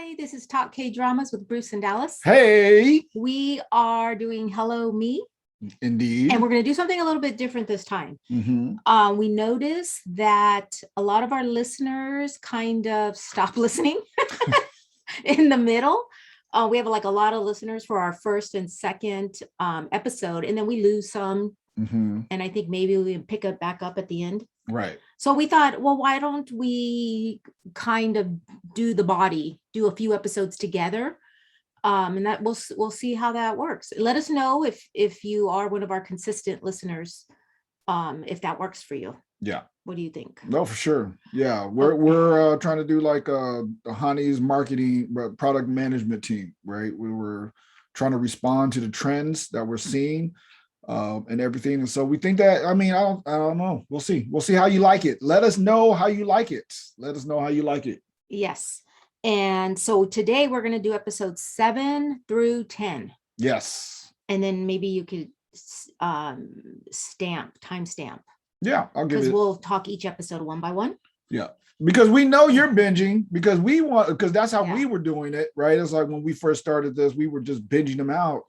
Hi, this is Talk K Dramas with Bruce and Dallas. Hey, We are doing Hello Me, indeed. and we're going to do something a little bit different this time. Mm-hmm. We noticed that a lot of our listeners kind of stop listening in the middle. We have like a lot of listeners for our first and second episode, and then we lose some. Mm-hmm. And I think maybe we pick it back up at the end. Right. So we thought, well, why don't we kind of do a few episodes together, and that we'll see how that works. Let us know if you are one of our consistent listeners, if that works for you. Yeah. What do you think? No, for sure. Yeah, we're trying to do like Hani marketing product management team, right? We were trying to respond to the trends that we're seeing. And everything. And so we think that, I don't know. We'll see. We'll see how you like it. Let us know how you like it. Let us know how you like it. Yes. And so today we're going to do episodes 7 through 10. Yes. And then maybe you could timestamp. Yeah, I'll give it. Because we'll talk each episode one by one. Yeah. Because we know you're binging because that's how we were doing it, right? It's like when we first started this, we were just binging them out.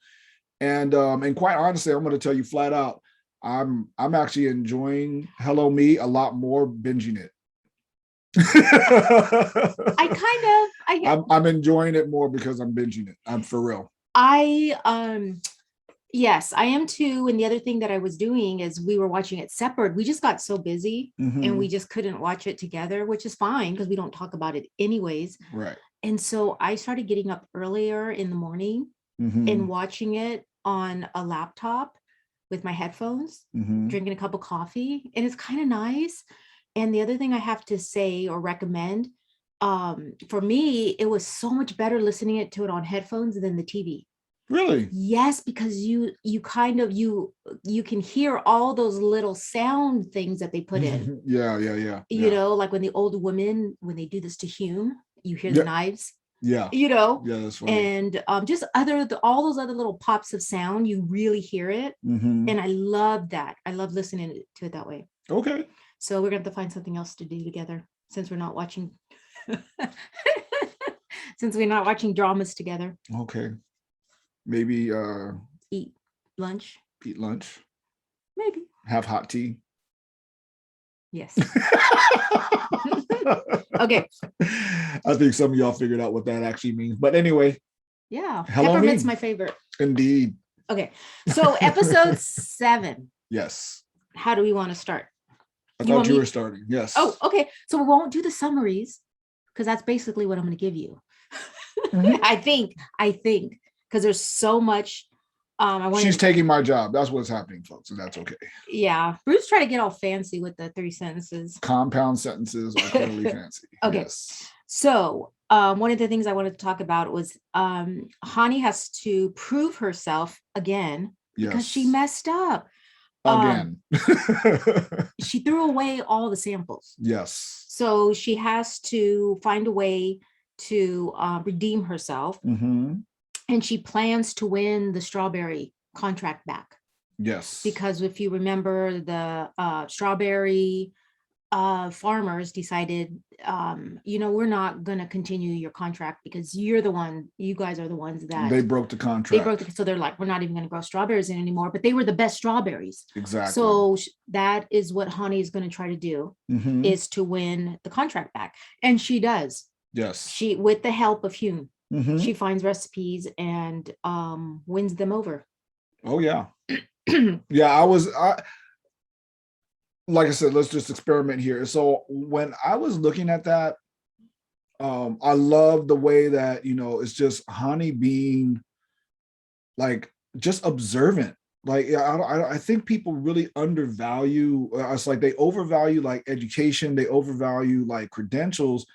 And quite honestly, I'm going to tell you flat out, I'm actually enjoying Hello Me a lot more binging it. I'm enjoying it more because I'm binging it. I'm for real. Yes, I am too. And the other thing that I was doing is we were watching it separate. We just got so busy and we just couldn't watch it together, which is fine because we don't talk about it anyways. Right. And so I started getting up earlier in the morning and watching it on a laptop with my headphones, drinking a cup of coffee, and it's kind of nice. And the other thing I have to say or recommend, for me, it was so much better listening to it on headphones than the TV. Really? Yes, because you can hear all those little sound things that they put in. Yeah. You know, like when the old women, when they do this to Hyun, you hear the knives. Yeah. You know, yeah, that's funny. And just all those other little pops of sound, you really hear it. And I love that. I love listening to it that way. Okay. So we're going to have to find something else to do together since we're not watching dramas together. Okay. Maybe eat lunch. Maybe. Have hot tea. Yes. Okay. I think some of y'all figured out what that actually means. But anyway. Yeah. Peppermint's my favorite. Indeed. Okay. So episode 7. Yes. How do we want to start? I thought you were starting. Yes. Oh, okay. So we won't do the summaries because that's basically what I'm going to give you. I think because there's so much. She's taking my job. That's what's happening, folks, and that's okay. Yeah, Bruce tried to get all fancy with the 3 sentences. Compound sentences are clearly fancy. Okay. Yes. So one of the things I wanted to talk about was Hani has to prove herself again because she messed up. Again. She threw away all the samples. Yes. So she has to find a way to redeem herself. And she plans to win the strawberry contract back. Yes. Because if you remember, the strawberry farmers decided, we're not going to continue your contract because you guys are the ones that they broke the contract. So they're like, we're not even going to grow strawberries anymore, but they were the best strawberries. Exactly. So that is what Hani is going to try to do, is to win the contract back. And she does. Yes. She, with the help of Hyun. She finds recipes and wins them over. Oh yeah. Yeah, like I said, let's just experiment here. So when I was looking at that, I love the way that, it's just Hani being like just observant. Like I think people really undervalue. It's like they overvalue like education, they overvalue like credentials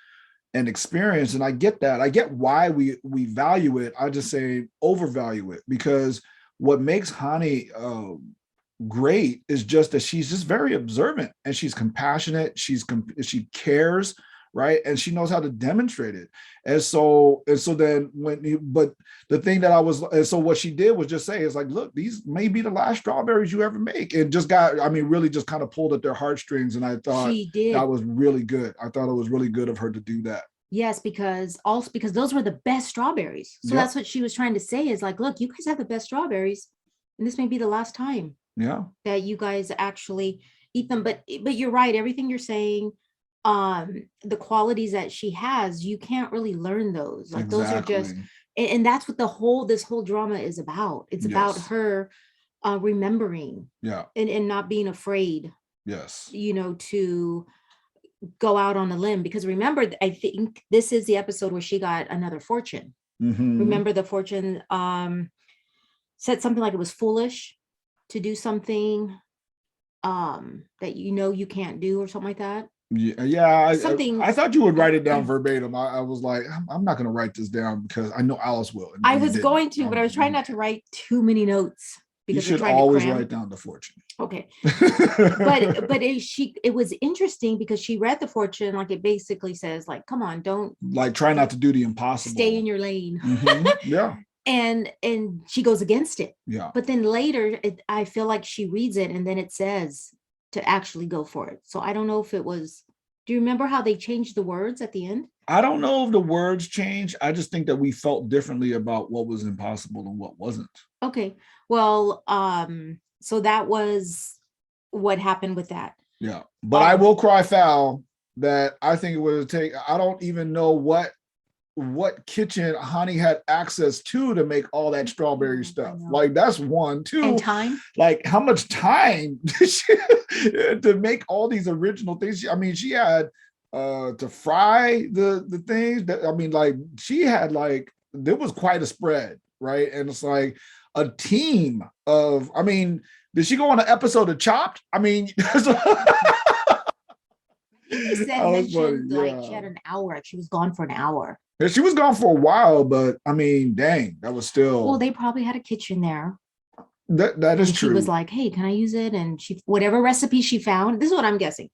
and experience. And I get that. I get why we value it. I just say overvalue it because what makes Hani great is just that she's just very observant and she's compassionate. She cares, right? And she knows how to demonstrate it. And so then but the thing that so what she did was just say, it's like, look, these may be the last strawberries you ever make. And really just kind of pulled at their heartstrings. And I thought that was really good. I thought it was really good of her to do that. Yes, because those were the best strawberries. So that's what she was trying to say is like, look, you guys have the best strawberries, and this may be the last time that you guys actually eat them. But you're right, everything you're saying, the qualities that she has, you can't really learn those. Like those are just, and that's what this whole drama is about. It's about her remembering and not being afraid, to go out on a limb. Because remember, I think this is the episode where she got another fortune. Remember, the fortune said something like it was foolish to do something that you can't do, or something like that. I thought you would write it down verbatim. I was like, I'm not going to write this down because I know Alice will. I was going to, but I was trying not to write too many notes. You should always write down the fortune. Okay. but it was interesting because she read the fortune, like it basically says, like, come on, don't, like, try not to do the impossible. Stay in your lane. Yeah. And she goes against it. Yeah. But then later, I feel like she reads it and then it says to actually go for it. So I don't know if it was, do you remember how they changed the words at the end? I don't know if the words changed. I just think that we felt differently about what was impossible and what wasn't. Okay. Well, so that was what happened with that. Yeah. But I will cry foul that I think it would take, I don't even know what kitchen Ha-ni had access to make all that strawberry stuff. Like, that's one. Two, and time. Like, how much time did she to make all these original things? I mean, she had to fry the things that, I mean, like, she had, like, there was quite a spread, right? And it's like a team of, I mean, did she go on an episode of Chopped? I mean, She had an hour. She was gone for an hour. Yeah, she was gone for a while, but I mean, dang, that was still. Well, they probably had a kitchen there. That is true. She was like, hey, can I use it? And she, whatever recipe she found, this is what I'm guessing,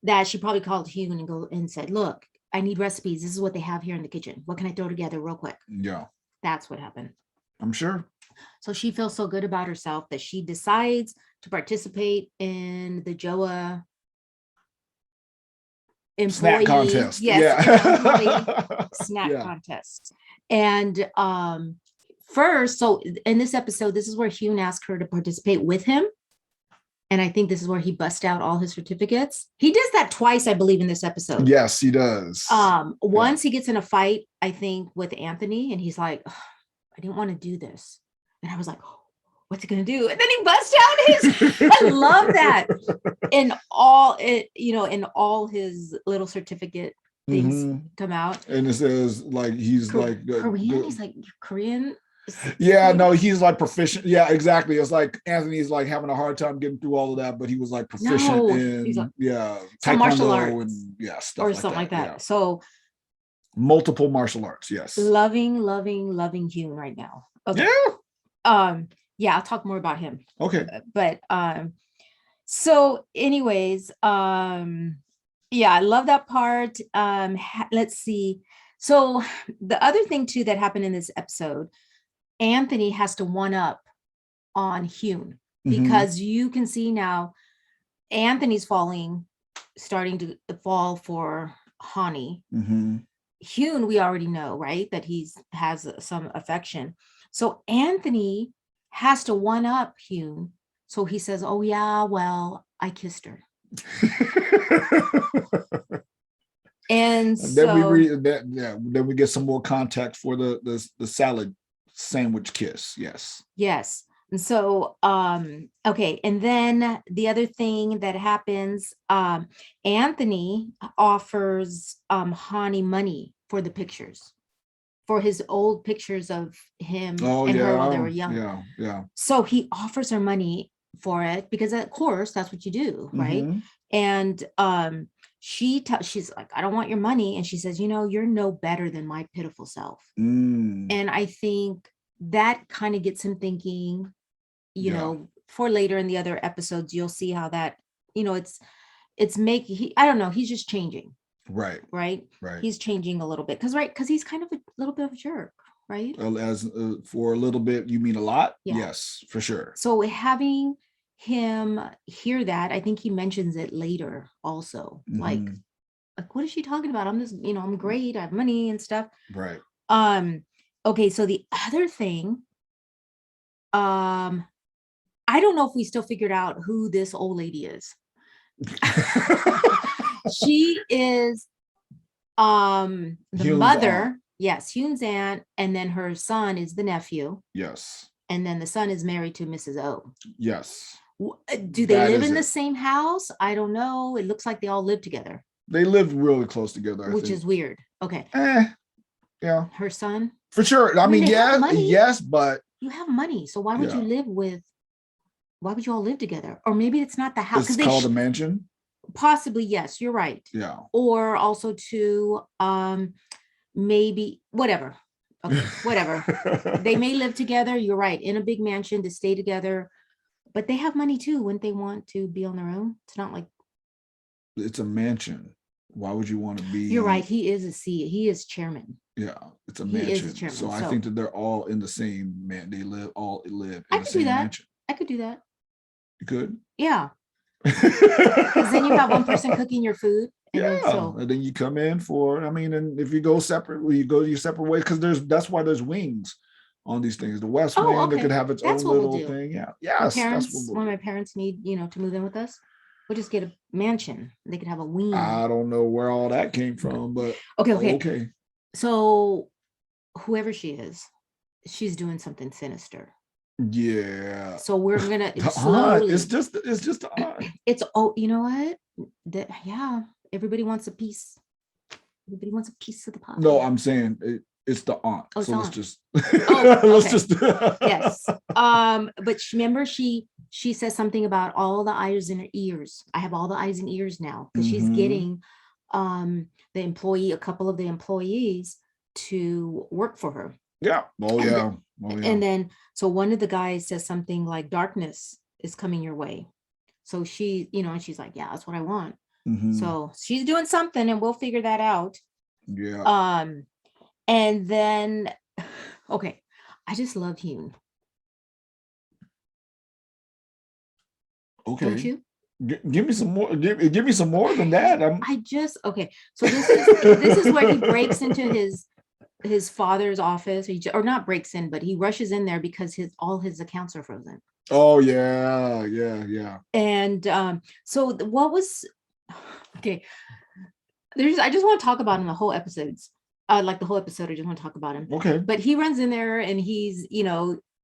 that she probably called Hyun and said, look, I need recipes. This is what they have here in the kitchen. What can I throw together real quick? Yeah. That's what happened. I'm sure. So she feels so good about herself that she decides to participate in the Joa employee snack contest. Snack contest. And first, so in this episode, this is where Hyun asked her to participate with him. And I think this is where he busts out all his certificates. He does that twice, I believe, in this episode. Yes, he does. Once he gets in a fight, I think, with Anthony, and he's like, I didn't want to do this. And I was like, what's he gonna do? And then he busts out his, I love that. In all his little certificate things come out. And it says, like, he's like Korean. He's like, Korean. Yeah, no, he's like proficient. Yeah, exactly. It's like Anthony's like having a hard time getting through all of that, but he was like proficient in some martial arts and stuff or like something like that. Yeah. So multiple martial arts. Yes. Loving Hyun right now. Okay. Yeah. Yeah, I'll talk more about him. Okay. But so anyways, yeah, I love that part. Let's see. So the other thing too that happened in this episode, Anthony has to one up on Hyun because you can see now Anthony's starting to fall for Ha-ni. Hyun, we already know, right, that has some affection. So Anthony has to one up Hyun. So he says, oh yeah, well, I kissed her. And then then we get some more context for the salad sandwich kiss. Yes. And so okay, and then the other thing that happens, Anthony offers Ha-ni money for the pictures, for his old pictures of him and her while they were young. Yeah. So he offers her money for it because, of course, that's what you do, right? And she's like, I don't want your money. And she says, you're no better than my pitiful self. And I think that kind of gets him thinking, for later in the other episodes, you'll see how that, I don't know, he's just changing. Right. He's changing a little bit because he's kind of a little bit of a jerk, right? As for a little bit, you mean a lot? Yeah. Yes, for sure. So having him hear that, I think he mentions it later also, like, Like, what is she talking about? I'm just, I'm great. I have money and stuff. Right. Okay, so the other thing, I don't know if we still figured out who this old lady is. She is the Hyun's mother. aunt. Yes, Hyun's aunt, and then her son is the nephew. Yes. And then the son is married to Mrs. O. Yes. Do they live in the same house? I don't know. It looks like they all live together. They live really close together, which is weird. Okay. Yeah. Her son? For sure. I mean, yes, but you have money. So why would you live with, why would you all live together? Or maybe it's not the house. It's called a mansion? Possibly, yes, you're right. Yeah. Or also to maybe whatever. Okay, whatever. They may live together, you're right, in a big mansion to stay together, but they have money too. Wouldn't they want to be on their own? It's not like it's a mansion. Why would you want to be? You're right. He is chairman. Yeah, it's a mansion. So I think that they're all in the same man. They all live in the same mansion. I could do that. You could? Yeah. Because then you have one person cooking your food. And then you come in and if you go separately, you go your separate ways, because that's why there's wings on these things. The West Wing, okay. It could have its own little thing. Yeah. Yes. When my parents need, to move in with us, we'll just get a mansion. They could have a wing. I don't know where all that came from, but okay. So whoever she is, she's doing something sinister. Yeah. So we're gonna slowly. It's just the aunt. It's you know what? Everybody wants a piece. Everybody wants a piece of the pie. No, I'm saying it's the aunt. Oh, so let's just let's just yes. But remember she says something about all the eyes in her ears. I have all the eyes and ears now, because she's getting a couple of the employees to work for her. Yeah. Yeah. And then so one of the guys says something like, darkness is coming your way. So she, and she's like, yeah, that's what I want. So she's doing something, and we'll figure that out. Yeah. And then, okay, I just love Hyun. Okay. Don't you? Give me some more. Give me some more than that. Okay. So this is where he breaks into his father's office. Or not breaks in, but he rushes in there because all his accounts are frozen. Oh yeah. And so what was okay? I just want to talk about him the whole episodes. Like the whole episode, I just want to talk about him. Okay. But he runs in there and he's,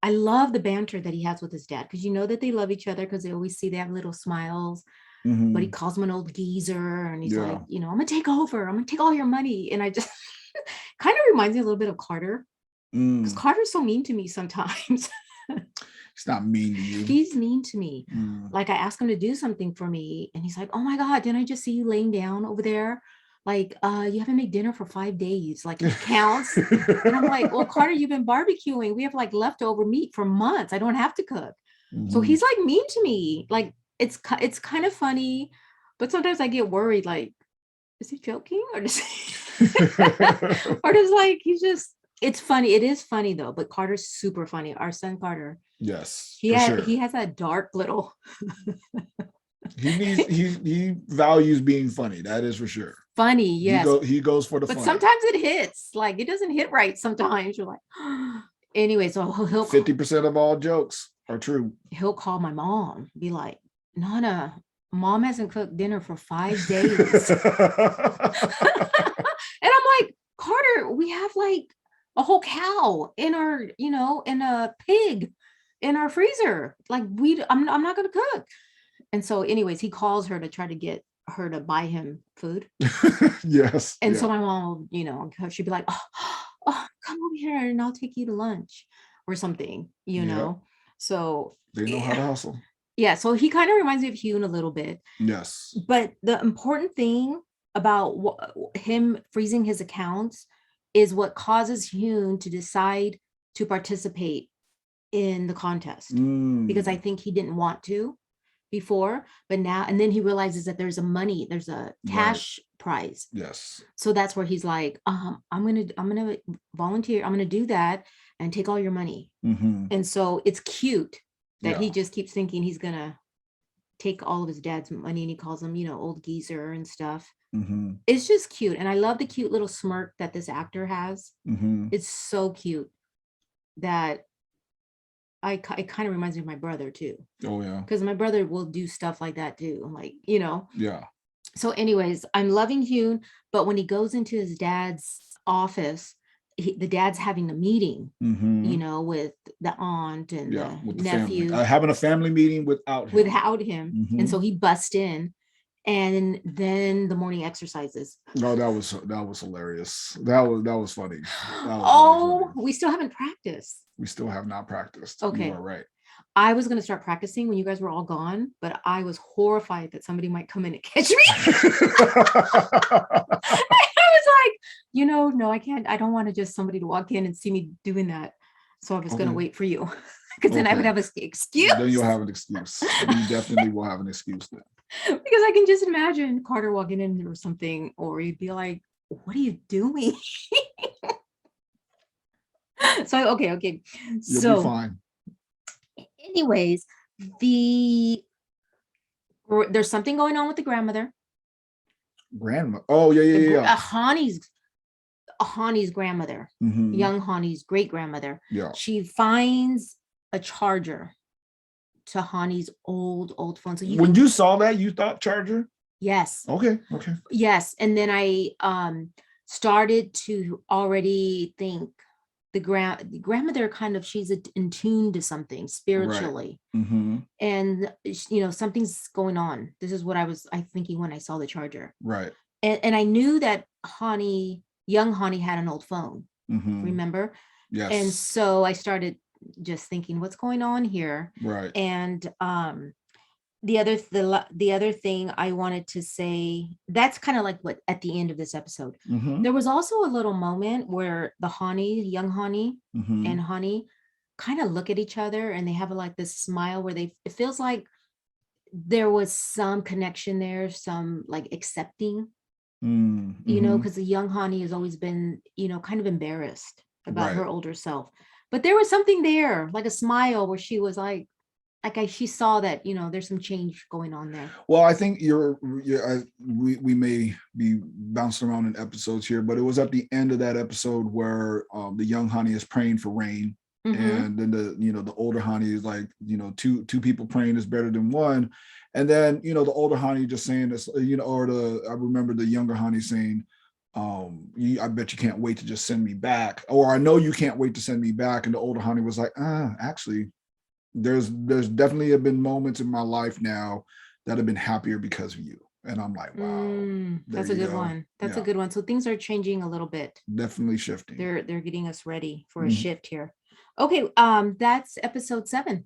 I love the banter that he has with his dad, because that they love each other, because they always they have little smiles. But he calls him an old geezer, and he's like, I'm gonna take over. I'm gonna take all your money. And I just kind of reminds me a little bit of Carter, because Carter's so mean to me sometimes. He's not mean to you. He's mean to me. Like I ask him to do something for me, and he's like, oh my God, didn't I just see you laying down over there? Like, you haven't made dinner for 5 days. Like, it counts. And I'm like, well, Carter, you've been barbecuing. We have like leftover meat for months. I don't have to cook. So he's like mean to me. Like, it's kind of funny, but sometimes I get worried. Like, is he joking, or does it's funny. It is funny though, but Carter's super funny. Our son Carter. Yes. He has that dark little. he values being funny. That is for sure. Funny, yes. He goes for the but funny. Sometimes it hits. Like, it doesn't hit right sometimes. You're like, anyway, so he'll 50% of all jokes are true. He'll call my mom, be like, Nana, mom hasn't cooked dinner for 5 days. And I'm like, Carter, we have like a whole cow in our, and a pig in our freezer. Like, I'm not gonna cook. And so anyways, he calls her to try to get her to buy him food. Yes. And so my mom, she'd be like, oh, come over here and I'll take you to lunch or something, So they know how to hustle. Yeah. So he kind of reminds me of Hyun a little bit. Yes. But the important thing about him freezing his accounts is what causes Hyun to decide to participate in the contest, because I think he didn't want to before, but now, and then he realizes that there's a cash prize. Yes. So that's where he's like, I'm gonna volunteer. I'm gonna do that and take all your money. And so it's cute that he just keeps thinking he's gonna take all of his dad's money, and he calls him, old geezer and stuff. It's just cute. And I love the cute little smirk that this actor has. It's so cute that it kind of reminds me of my brother too. Oh yeah. Because my brother will do stuff like that too. I'm like, you know. Yeah. So anyways, I'm loving Hyun, but when he goes into his dad's office, the dad's having a meeting, you know, with the aunt and the nephew. Having a family meeting without him. And so he busts in, and then the morning exercises. Oh, that was hilarious. That was funny. Funny. We still haven't practiced. We still have not practiced. Okay. You are right. I was going to start practicing when you guys were all gone, but I was horrified that somebody might come in and catch me. I was like, no, I can't. I don't want somebody to walk in and see me doing that. So I was going to wait for you, because then I would have an excuse. Then you'll have an excuse. You definitely will have an excuse then. Because I can just imagine Carter walking in or something, or you'd be like, what are you doing? So, okay. You'll be fine. Anyways, there's something going on with the grandmother. Oh, yeah. Ha-ni's grandmother, young Ha-ni's great grandmother. Yeah. She finds a charger to Ha-ni's old phone. So when you saw that, you thought charger? Yes. Okay. Yes, and then I started to already think the grandmother kind of, she's in tune to something spiritually, right. And something's going on. This is what I thinking when I saw the charger, right? And I knew that young Ha-ni had an old phone, remember? Yes. And so I started just thinking, what's going on here, right? And the other thing I wanted to say, that's kind of like what at the end of this episode, there was also a little moment where the young Ha-ni and Ha-ni kind of look at each other, and they have like this smile where it feels like there was some connection there, some like accepting, because the young Ha-ni has always been, kind of embarrassed about her older self, but there was something there, like a smile where she was like she saw that, there's some change going on there. Well, I think we may be bouncing around in episodes here, but it was at the end of that episode where the young Ha-ni is praying for rain, and then the older Ha-ni is like, two people praying is better than one, and then the older Ha-ni just saying this, I remember the younger Ha-ni saying, I bet you can't wait to just send me back, or I know you can't wait to send me back, and the older Ha-ni was like, actually, there's definitely have been moments in my life now that have been happier because of you. And I'm like, wow, that's a good one. That's a good one. So things are changing a little bit. Definitely shifting. They're getting us ready for a shift here. Okay, that's episode 7.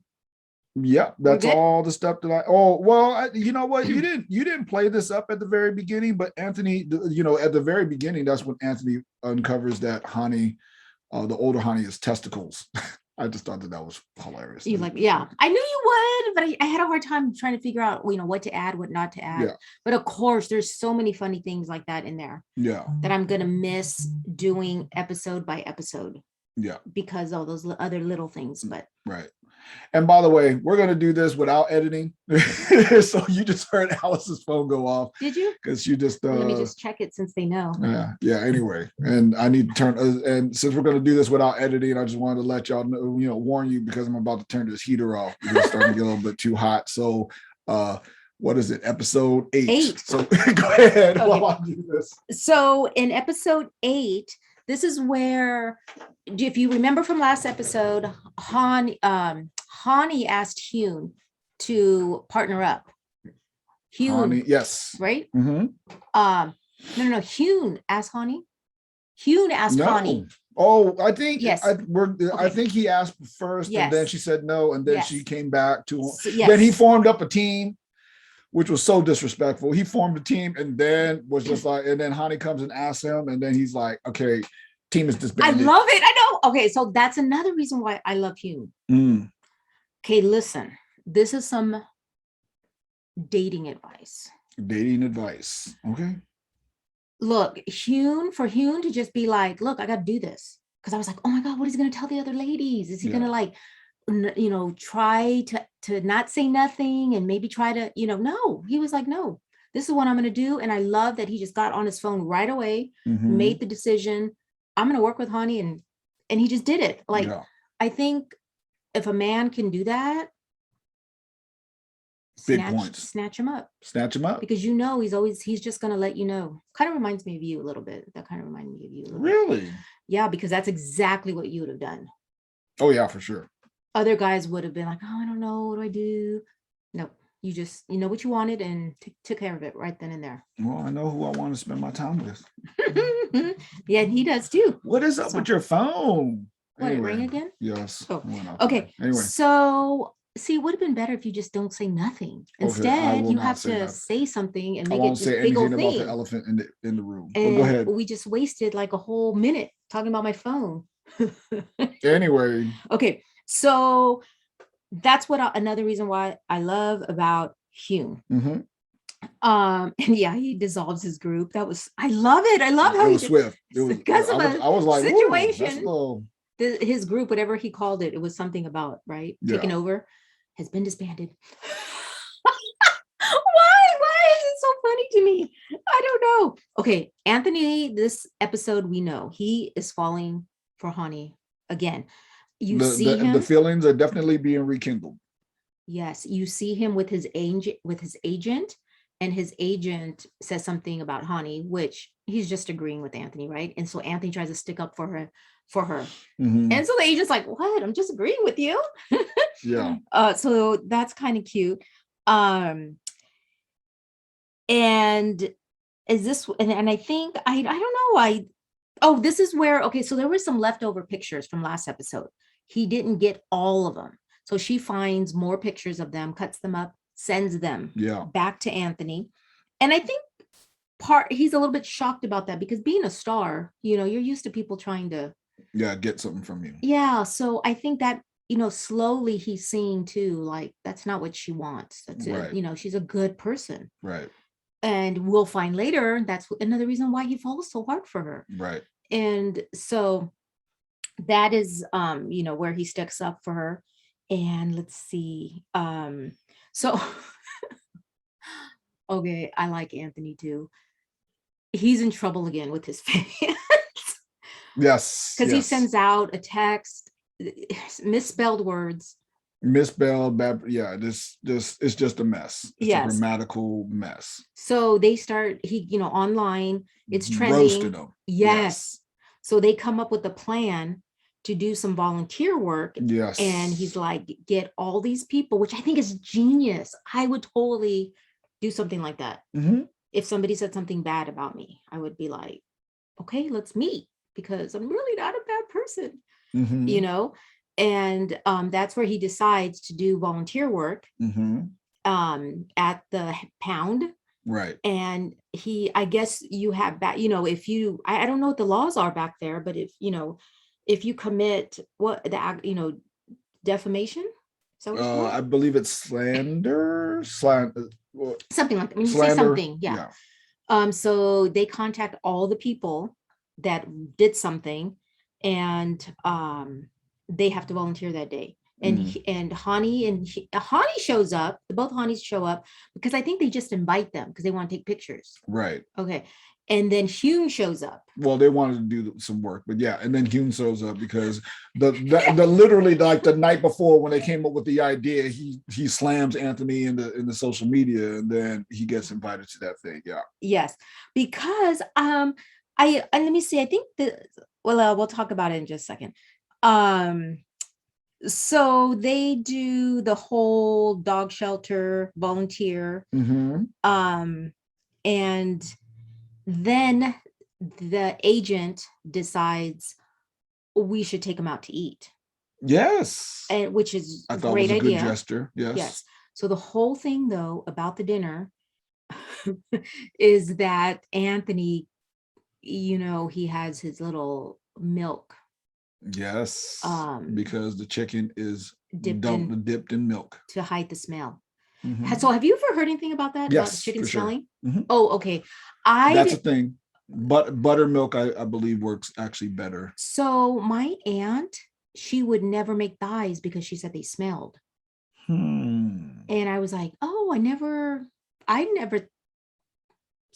Yeah, that's all the stuff that you know what, you didn't play this up at the very beginning, but Anthony, at the very beginning, that's when Anthony uncovers that Ha-ni, the older Ha-ni, is testicles. I just thought that was hilarious. You like, yeah, I knew you would, but I had a hard time trying to figure out, what to add, what not to add. Yeah. But of course, there's so many funny things like that in there. Yeah. That I'm gonna miss doing episode by episode. Yeah. Because of those other little things, but right. And by the way, we're going to do this without editing. So you just heard Alice's phone go off. Did you? Because you just... let me just check it since they know. Yeah, anyway. And I need to turn... and since we're going to do this without editing, I just wanted to let y'all know, warn you, because I'm about to turn this heater off. It's starting to get a little bit too hot. So what is it? Episode 8. So go ahead while I do this. So in episode 8... this is where, if you remember from last episode, Ha-ni asked Hyun to partner up. Hyun, yes. Right? No. Hyun asked Ha-ni. Hyun asked Ha-ni. Oh, I think yes. I think he asked first, and then she said no, and then she came back to him. Yes. Then he formed up a team, which was so disrespectful. He formed a team and then was just like, and then Ha-ni comes and asks him, and then he's like, okay, team is disbanded. I love it. I know. Okay, so that's another reason why I love Hyun. Okay, listen, this is some dating advice. Okay. Look, for Hyun to just be like, look, I got to do this. Because I was like, oh my God, what is he going to tell the other ladies? Is he going to like, try to not say nothing and maybe try to, no. He was like, no, this is what I'm going to do. And I love that he just got on his phone right away, made the decision. I'm going to work with Ha-ni, and he just did it. Like, I think if a man can do that, snatch him up. Snatch him up. Because he's just going to let you know. Kind of reminds me of you a little bit. That kind of reminded me of you a little Really? bit. Yeah, because that's exactly what you would have done. Oh yeah, for sure. Other guys would have been like, oh, I don't know, what do I do? No, you just, you know what you wanted and took care of it right then and there. Well, I know who I want to spend my time with. Yeah, he does too. What is up with your phone? What, it rang again? Yes. Oh, okay. Anyway. So, see, it would have been better if you just don't say nothing. Instead, you have to say something and make it this big old thing. I won't say anything about the elephant in the room. And go ahead. We just wasted like a whole minute talking about my phone. Anyway. Okay. So that's another reason why I love about Hyun. And yeah, he dissolves his group. I love it. I love how it was swift. It was because of I was like, situation. His group, whatever he called it, it was something about taking over, has been disbanded. Why is it so funny to me? I don't know. Okay, Anthony, this episode, we know he is falling for Ha-ni again. The feelings are definitely being rekindled. Yes, you see him with his agent, and his agent says something about Ha-ni, which he's just agreeing with Anthony, right? And so Anthony tries to stick up for her. And so the agent's like, what? I'm just agreeing with you. Yeah. So that's kind of cute. And is this, and I think, I don't know, this is where, okay, so there were some leftover pictures from last episode. He didn't get all of them. So she finds more pictures of them, cuts them up, sends them back to Anthony. And I think he's a little bit shocked about that, because being a star, you're used to people trying to get something from you. Yeah. So I think that, slowly he's seeing too, like, that's not what she wants. That's it. She's a good person. Right. And we'll find later, that's another reason why he falls so hard for her. Right. And so that is, where he sticks up for her. And let's see. So, okay, I like Anthony too. He's in trouble again with his fans. Yes. Because he sends out a text, misspelled words. Misspelled, it's just a mess. It's a grammatical mess. So they start, online, it's trending. Roasted them. Yes. So they come up with a plan to do some volunteer work. Yes. And he's like, get all these people, which I think is genius. I would totally do something like that. If somebody said something bad about me, I would be like, okay, let's meet, because I'm really not a bad person, and that's where he decides to do volunteer work at the pound. Right. And I guess you have back, if you, I don't know what the laws are back there, but if you commit defamation. So I believe it's slander, something like that. When you say something, so they contact all the people that did something, and they have to volunteer that day. And Ha-ni shows up. Both Ha-nis show up, because I think they just invite them because they want to take pictures. Right. Okay. And then Hyun shows up. Well, they wanted to do some work, but and then Hyun shows up because the literally, like, the night before when they came up with the idea, he slams Anthony in the social media, and then he gets invited to that thing. Yeah. Yes, because let me see. I think we'll talk about it in just a second. So they do the whole dog shelter volunteer, and then the agent decides we should take him out to eat. Yes. And which is a great idea. Good gesture. Yes. Yes. So the whole thing, though, about the dinner is that Anthony, he has his little milk. Yes. Because the chicken is dipped in milk to hide the smell. So have you ever heard anything about that? Yes, about the chicken smelling? Sure. Oh, okay. That's a thing. But buttermilk, I believe, works actually better. So my aunt, she would never make thighs because she said they smelled. And I was like, oh, I never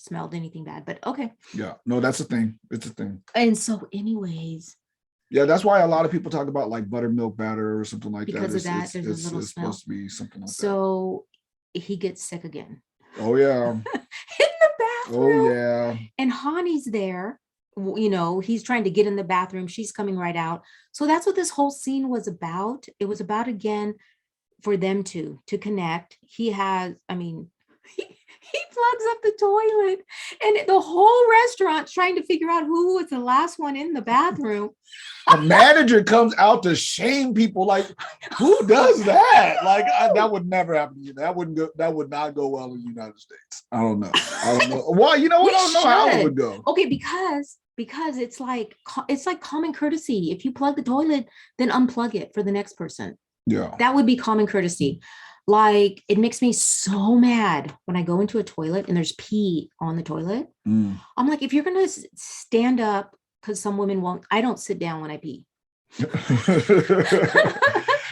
smelled anything bad, but okay. Yeah, no, that's a thing. It's a thing. And so anyways, yeah, that's why a lot of people talk about like buttermilk batter or something like because that. of that, there's a little It's smell. supposed to be something like that. So he gets sick again. Oh yeah. In the bathroom. Oh yeah. And Ha-ni's there. You know, he's trying to get in the bathroom. She's coming right out. So that's what this whole scene was about. It was about, again, for them to connect. He has, I mean, he plugs up the toilet, and the whole restaurant's trying to figure out who was the last one in the bathroom. The manager comes out to shame people. Like, who does that? Like, that would never happen. That would not go well in the United States. I don't know. Why? You know what? I don't know how it would go. Okay, because it's like common courtesy. If you plug the toilet, then unplug it for the next person. Yeah, that would be common courtesy. Like, it makes me so mad when I go into a toilet and there's pee on the toilet. I'm like, if you're gonna stand up, because some women won't, I don't sit down when I pee.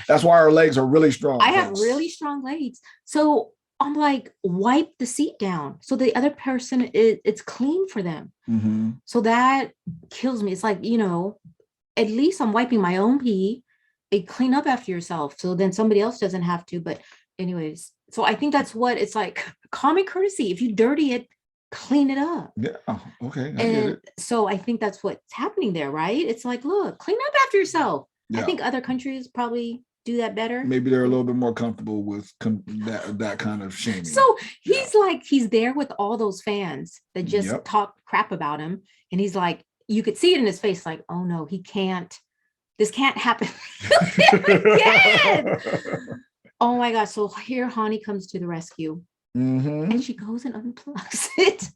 That's why our legs are really strong. I have really strong legs. So I'm like, wipe the seat down so the other person, it's clean for them. So that kills me. It's like, you know, at least I'm wiping my own pee. Clean up after yourself, so then somebody else doesn't have to. But anyways, so I think that's what it's like, common courtesy. If you dirty it, clean it up. Yeah. Okay. I get it. So I think that's what's happening there, right? It's like, look, clean up after yourself. Yeah. I think other countries probably do that better. Maybe they're a little bit more comfortable with that kind of shaming. So he's like, he's there with all those fans that just talk crap about him, and he's like, you could see it in his face, like, oh no, he can't. This can't happen again. Oh my gosh. So here Ha-ni comes to the rescue. And she goes and unplugs it.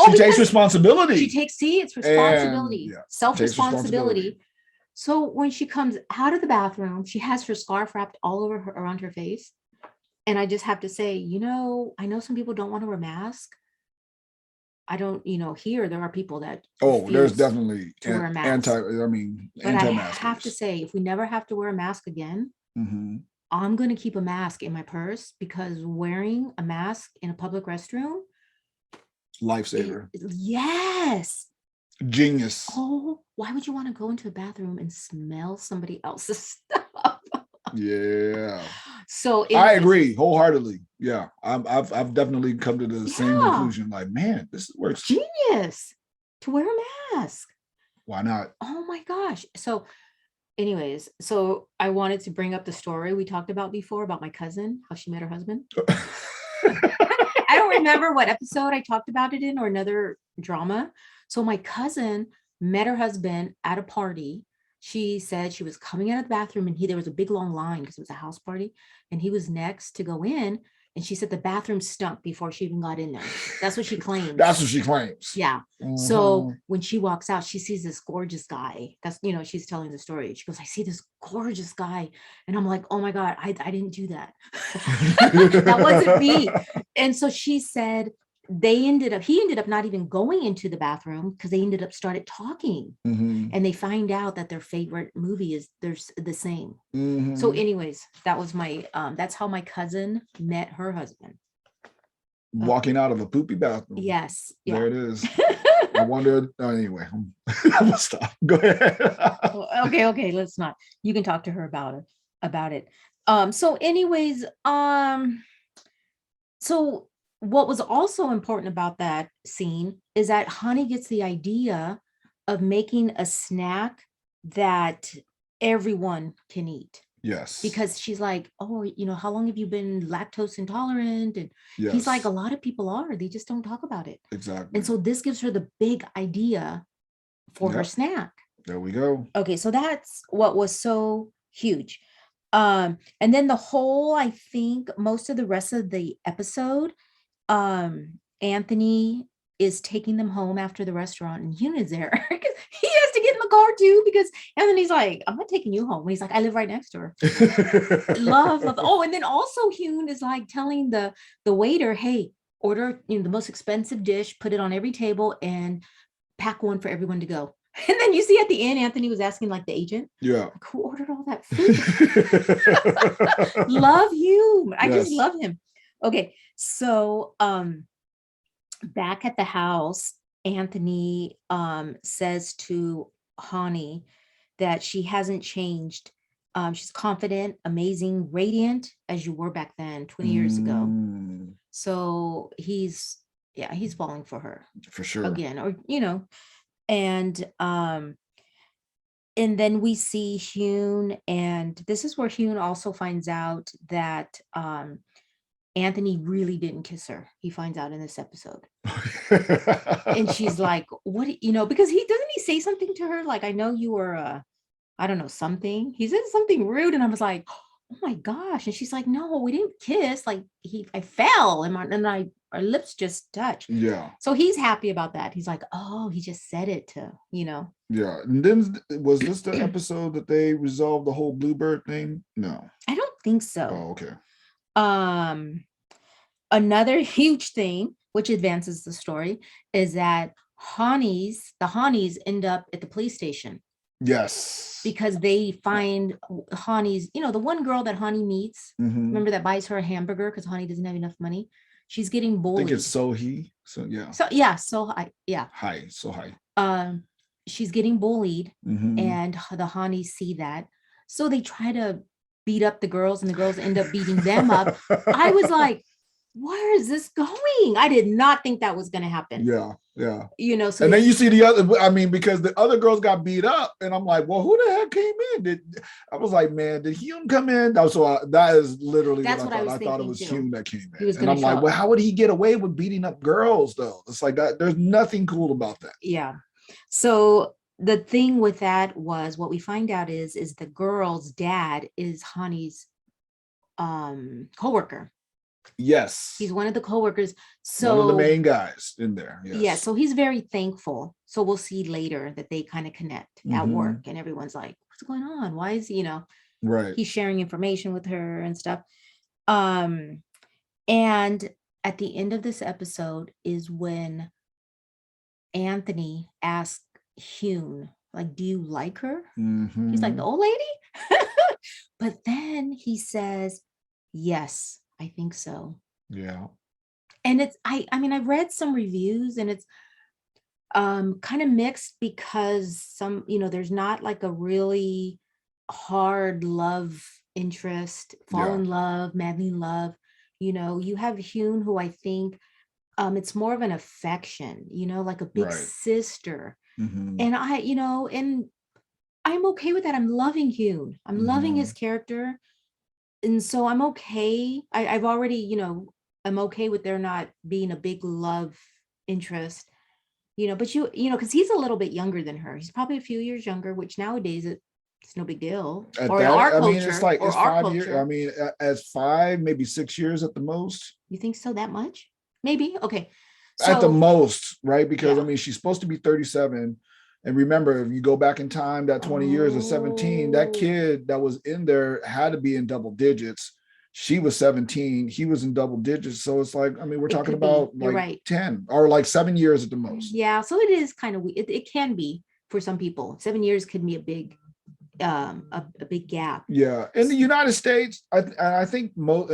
She takes responsibility. It's responsibility. Self-responsibility. So when she comes out of the bathroom, she has her scarf wrapped all over her, around her face. And I just have to say, you know, I know some people don't want to wear a mask. I don't, you know, here there are people that there's definitely anti-mask. But I have to say, if we never have to wear a mask again, I'm going to keep a mask in my purse, because wearing a mask in a public restroom, lifesaver. Yes. Genius. Oh, why would you want to go into a bathroom and smell somebody else's stuff? Yeah. So I agree wholeheartedly. Yeah, I've definitely come to the same conclusion. Like, man, this works. Genius to wear a mask. Why not? Oh my gosh. So anyways, so I wanted to bring up the story we talked about before about my cousin, how she met her husband. I don't remember what episode I talked about it in, or another drama. So my cousin met her husband at a party. She said she was coming out of the bathroom, and there was a big long line because it was a house party, and he was next to go in. And she said the bathroom stunk before she even got in there. That's what she claims. That's what she claims. Yeah. So when she walks out, she sees this gorgeous guy. That's, you know, she's telling the story. She goes, I see this gorgeous guy. And I'm like, oh my God, I didn't do that. That wasn't me. And so she said he ended up not even going into the bathroom, because they started talking, and they find out that their favorite movie is the same. So anyways, that was my that's how my cousin met her husband. Walking out of a poopy bathroom. Yes. There it is. I wondered. Anyway, I'm gonna stop. Go ahead. Okay. Let's not. You can talk to her about it. So anyways, so what was also important about that scene is that Ha-ni gets the idea of making a snack that everyone can eat. Yes. Because she's like, oh, you know, how long have you been lactose intolerant? And he's like, a lot of people are. They just don't talk about it. Exactly. And so this gives her the big idea for her snack. There we go. Okay, so that's what was so huge. And then I think most of the rest of the episode, Anthony is taking them home after the restaurant, and Hyun is there because he has to get in the car too, because Anthony's like, I'm not taking you home. And he's like, I live right next to her. love. Oh, and then also Hyun is like telling the waiter, hey, order, you know, the most expensive dish, put it on every table, and pack one for everyone to go. And then you see at the end, Anthony was asking like the agent, like, who ordered all that food? Love you. I just love him. Okay, so Back at the house, Anthony says to Ha-ni that she hasn't changed. She's confident, amazing, radiant as you were back then, 20 years ago. So he's falling for her for sure again, or and then we see Hyun, and this is where Hyun also finds out that Anthony really didn't kiss her. He finds out in this episode. And she's like, what, because he say something to her? Like, I know you were, I don't know, something. He said something rude. And I was like, oh my gosh. And she's like, no, we didn't kiss. Like I fell and our lips just touched. Yeah. So he's happy about that. He's like, oh, he just said it to, Yeah. And then was this the episode that they resolved the whole Bluebird thing? No. I don't think so. Oh, okay. Another huge thing which advances the story is that the Ha-ni's end up at the police station. Yes. Because they find Ha-ni's, the one girl that Ha-ni meets, remember, that buys her a hamburger because Ha-ni doesn't have enough money. She's getting bullied. I think it's So-hee. So yeah. Hi. So-hi. She's getting bullied, and the Ha-ni's see that. So they try to beat up the girls, and the girls end up beating them up. I was like, where is this going? I did not think that was going to happen. Yeah. So and then you see the other, because the other girls got beat up, and I'm like, well, who the heck came in? I was like, man, did Hyun come in? That is literally what I thought. I thought it was Hyun that came in. And I'm like, well, how would he get away with beating up girls, though? It's like that. There's nothing cool about that. Yeah. So the thing with that was, what we find out is the girl's dad is Ha-ni's coworker. Yes. He's one of the coworkers. So one of the main guys in there. Yes. Yeah. So he's very thankful. So we'll see later that they kind of connect at work, and everyone's like, what's going on? Why is, right. He's sharing information with her and stuff. And at the end of this episode is when Anthony asks Hyun, like, do you like her? He's like, the old lady? But then he says, yes, I think so. Yeah. And it's, I mean, I've read some reviews, and it's kind of mixed, because some, there's not like a really hard love interest, fall in love, madly in love. You have Hyun, who I think it's more of an affection, like a big sister. And and I'm okay with that. I'm loving Hyun. I'm loving his character. And so I'm okay. I've already, I'm okay with there not being a big love interest, but because he's a little bit younger than her. He's probably a few years younger, which nowadays it's no big deal. Or in our culture. It's 5 years. I mean, as 5, maybe 6 years at the most. You think so? That much? Maybe. Okay. So, at the most, right? Because I mean, she's supposed to be 37. And remember, if you go back in time, that 20 years of 17, that kid that was in there had to be in double digits. She was 17. He was in double digits. So it's like, I mean, we're talking about like 10 or like 7 years at the most. Yeah. So it is kind of, it can be for some people. 7 years could be a big gap. Yeah. In the United States, I think well,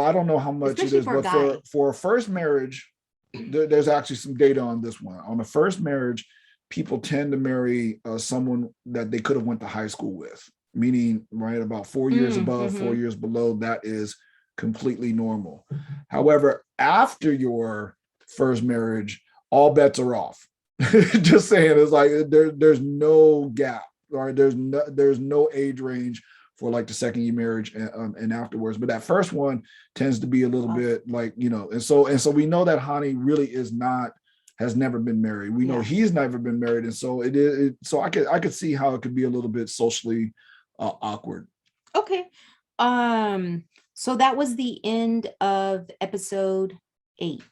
I don't know how much especially it is, but for a first marriage, there's actually some data on this one. On a first marriage, people tend to marry someone that they could have went to high school with, meaning about 4 years above, 4 years below. That is completely normal. However, after your first marriage, all bets are off. Just saying, it's like there's no gap, or there's no age range for like the second year marriage and afterwards. But that first one tends to be a little bit like, and so we know that Ha-ni really has never been married. We know he's never been married. And so so I could see how it could be a little bit socially awkward. Okay. So that was the end of episode 8.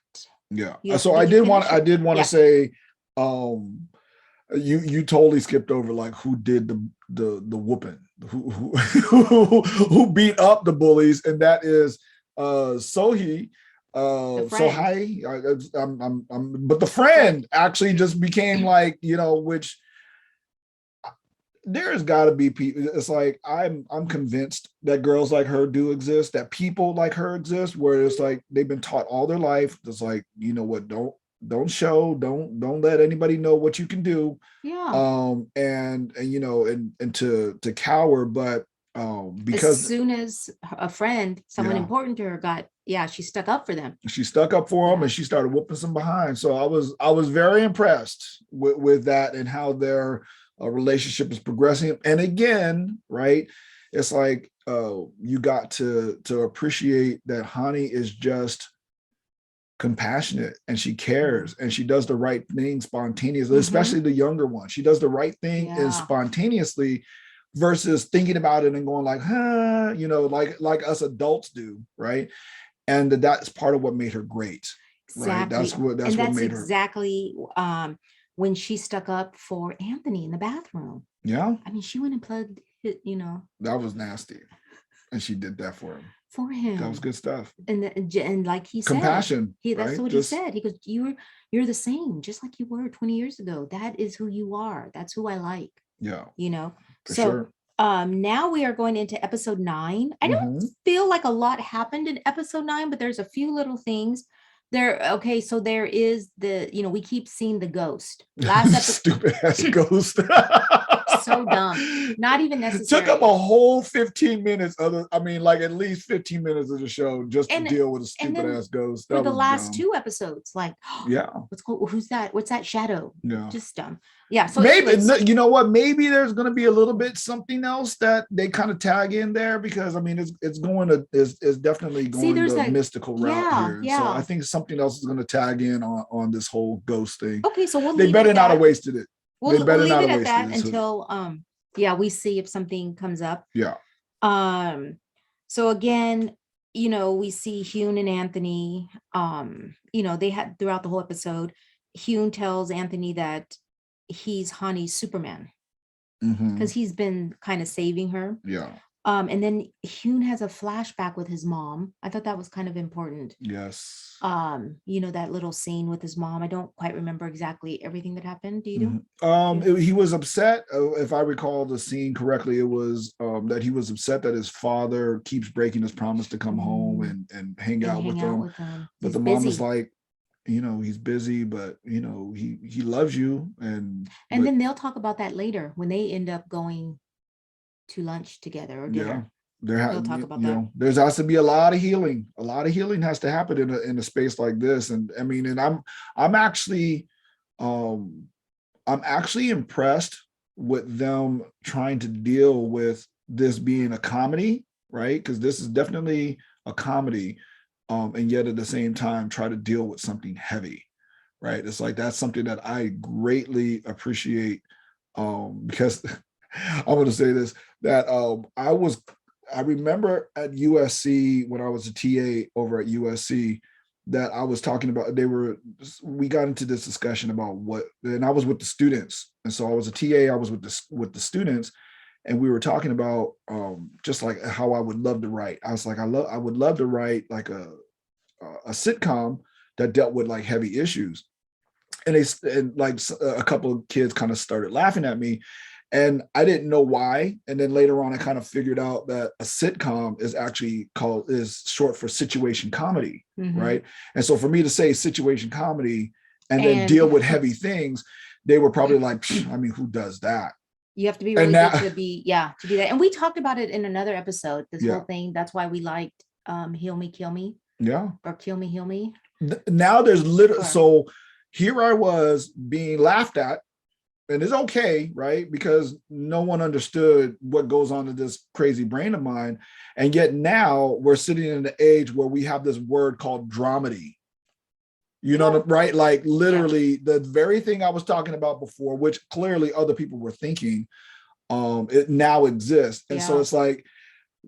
Yeah. So I did want to say, you totally skipped over like who did the whooping, who beat up the bullies, and that is So-hee. So-hi, but the friend actually just became like, which there's got to be people. It's like I'm convinced that girls like her do exist, that people like her exist, where it's like they've been taught all their life. It's like, you know what, don't let anybody know what you can do. Yeah. And you know, and to cower, but As because soon as a friend, someone yeah, important to her got, yeah, she stuck up for them. she stuck up for him Yeah. and she started whooping some behind. So I was very impressed with that and how their relationship is progressing. And again, right, it's like you got to appreciate that Ha-ni is just compassionate and she cares and she does the right thing spontaneously, especially the younger one. She does the right thing and Yeah. spontaneously versus thinking about it and going like, huh, you know, like us adults do, right? And that's part of what made her great, right? Exactly. That's And what that's made her. exactly when she stuck up for Anthony in the bathroom. Yeah, I mean, she went and plugged it, you know, that was nasty, and she did that for him. for That was him. good stuff. And like he said, Compassion, that's right? what he Just said. He goes, you're the same, just like you were 20 years ago. That is who you are. That's who I like, yeah, you know. for So sure. now we are going into episode 9. I don't feel like a lot happened in episode 9, but there's a few little things there. Okay, so there is the, you know, we keep seeing the ghost. Last episode, Stupid ass ghost. so dumb, not even Took up necessary. a whole 15 minutes I mean, like at least 15 minutes of the show just to And deal with a and stupid then ass ghost. for That the was last dumb. 2 episodes, like, Yeah. who's that? What's that shadow? Yeah. Just dumb. Yeah. So Maybe, anyways, you know what, maybe there's going to be a little bit something else that they kind of tag in there, because I mean it's going to is definitely see, going there's the that. mystical route Yeah, here, and so I yeah. think something else is going to tag in on this whole ghost thing. Okay, so we'll They leave it better at not have that. wasted it. They We'll better leave not it have at wasted that it. So, until yeah, we see if something comes up. yeah. So again, you know, we see Hyun and Anthony. You know, they had throughout the whole episode, Hyun tells Anthony that he's Ha-ni's Superman because he's been kind of saving her. Yeah. And then Hyun has a flashback with his mom. I thought that was kind of important. Yes. You know, that little scene with his mom. I don't quite remember exactly everything that happened. Do you do? He was upset, if I recall the scene correctly, it was that he was upset that his father keeps breaking his promise to come home and hang out with him. But He's the mom is busy. like, you know, he's busy, but you know, he loves you. And but then they'll talk about that later when they end up going to lunch together or dinner. They'll talk about that. There's has to be a lot of healing. A lot of healing has to happen in a space like this. And I mean, and I'm actually I'm actually impressed with them trying to deal with this being a comedy, right? Because this is definitely a comedy, and yet at the same time try to deal with something heavy, right? It's like that's something that I greatly appreciate, because I'm going to say this, that I remember at USC when I was a TA over at USC, that I was talking about, we got into this discussion about and I was with the students. And so I was a TA, I was with the students, and we were talking about just like how I would love to write. I was like, I would love to write like a sitcom that dealt with like heavy issues. And a couple of kids kind of started laughing at me, and I didn't know why. And then later on, I kind of figured out that a sitcom is short for situation comedy, right? And so for me to say situation comedy and then deal with heavy things, they were probably like, I mean, who does that? You have to be really good to be to do that. And we talked about it in another episode, this whole thing. That's why we liked Heal Me, Kill Me. Yeah. Or Kill Me, Heal Me. Now there's literally, so here I was being laughed at. And it's okay, right? Because no one understood what goes on in this crazy brain of mine. And yet now we're sitting in the age where we have this word called dramedy. You know, right? Like literally the very thing I was talking about before, which clearly other people were thinking, it now exists. And so it's like,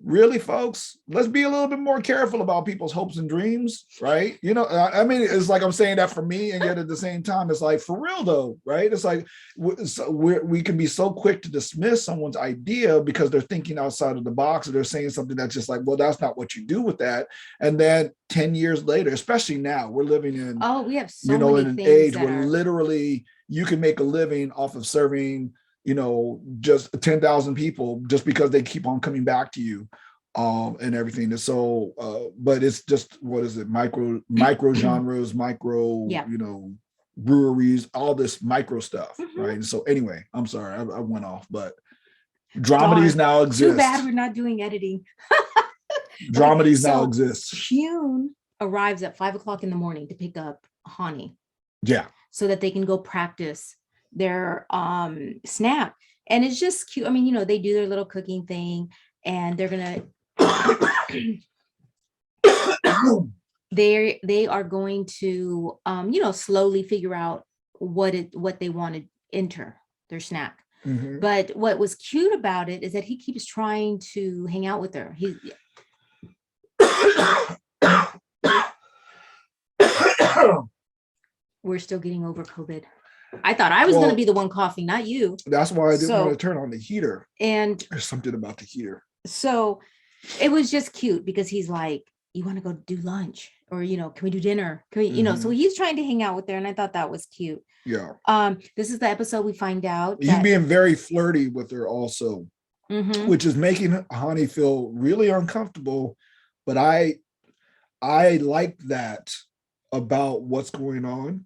really, folks, let's be a little bit more careful about people's hopes and dreams, right? You know, I mean, it's like I'm saying that for me, and yet at the same time, it's like, for real though, right? It's like we can be so quick to dismiss someone's idea because they're thinking outside of the box, or they're saying something that's just like, well, that's not what you do with that. And then 10 years later, especially now, we're living in we have so in many an things age that where literally you can make a living off of serving just 10,000 people just because they keep on coming back to you, and everything. And so, but it's just, what is it? Micro genres, micro, Yeah. breweries, all this micro stuff, right? And so anyway, I'm sorry, I went off, but dramedies now exist. Too bad we're not doing editing. Dramedies now exist. Hyun arrives at 5 o'clock in the morning to pick up Ha-ni. Yeah. So that they can go practice their snap. And it's just cute. I mean, they do their little cooking thing, and they're gonna they are going to slowly figure out what they want to enter their snack. But what was cute about it is that he keeps trying to hang out with her. We're still getting over COVID. I thought I was going to be the one coughing, not you. That's why I didn't want to turn on the heater. And there's something about the heater. So it was just cute because he's like, you want to go do lunch, or, can we do dinner? Can we, so he's trying to hang out with her. And I thought that was cute. Yeah. This is the episode we find out he's being very flirty with her also, which is making Ha-ni feel really uncomfortable. But I like that about what's going on.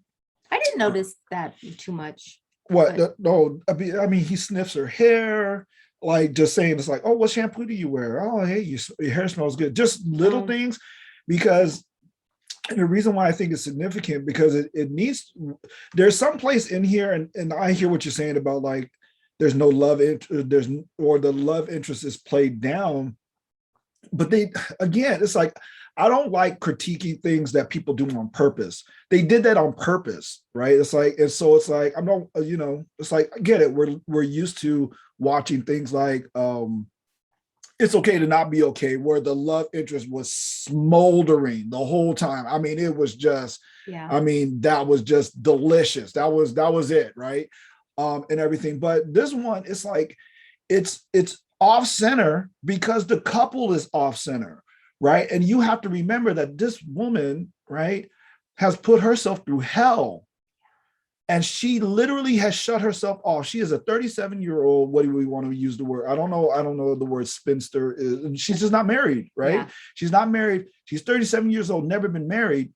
I didn't notice that too much. What? But... No, I mean, he sniffs her hair, like just saying, it's like, oh, what shampoo do you wear? Oh, hey, your hair smells good. Just little things, because and the reason why I think it's significant, because it needs, there's some place in here, and I hear what you're saying about like, there's no love, or the love interest is played down. But it's like, I don't like critiquing things that people do on purpose. They did that on purpose, right? It's like, and so it's like, it's like, I get it. We're used to watching things like It's Okay to Not Be Okay, where the love interest was smoldering the whole time. I mean, it was just, that was just delicious. That was it, right? And everything. But this one, it's like, it's off center because the couple is off center. Right. And you have to remember that this woman, right, has put herself through hell. And she literally has shut herself off. She is a 37-year-old. What do we want to use the word? I don't know the word spinster is. She's just not married, right? Yeah. She's not married. She's 37 years old, never been married.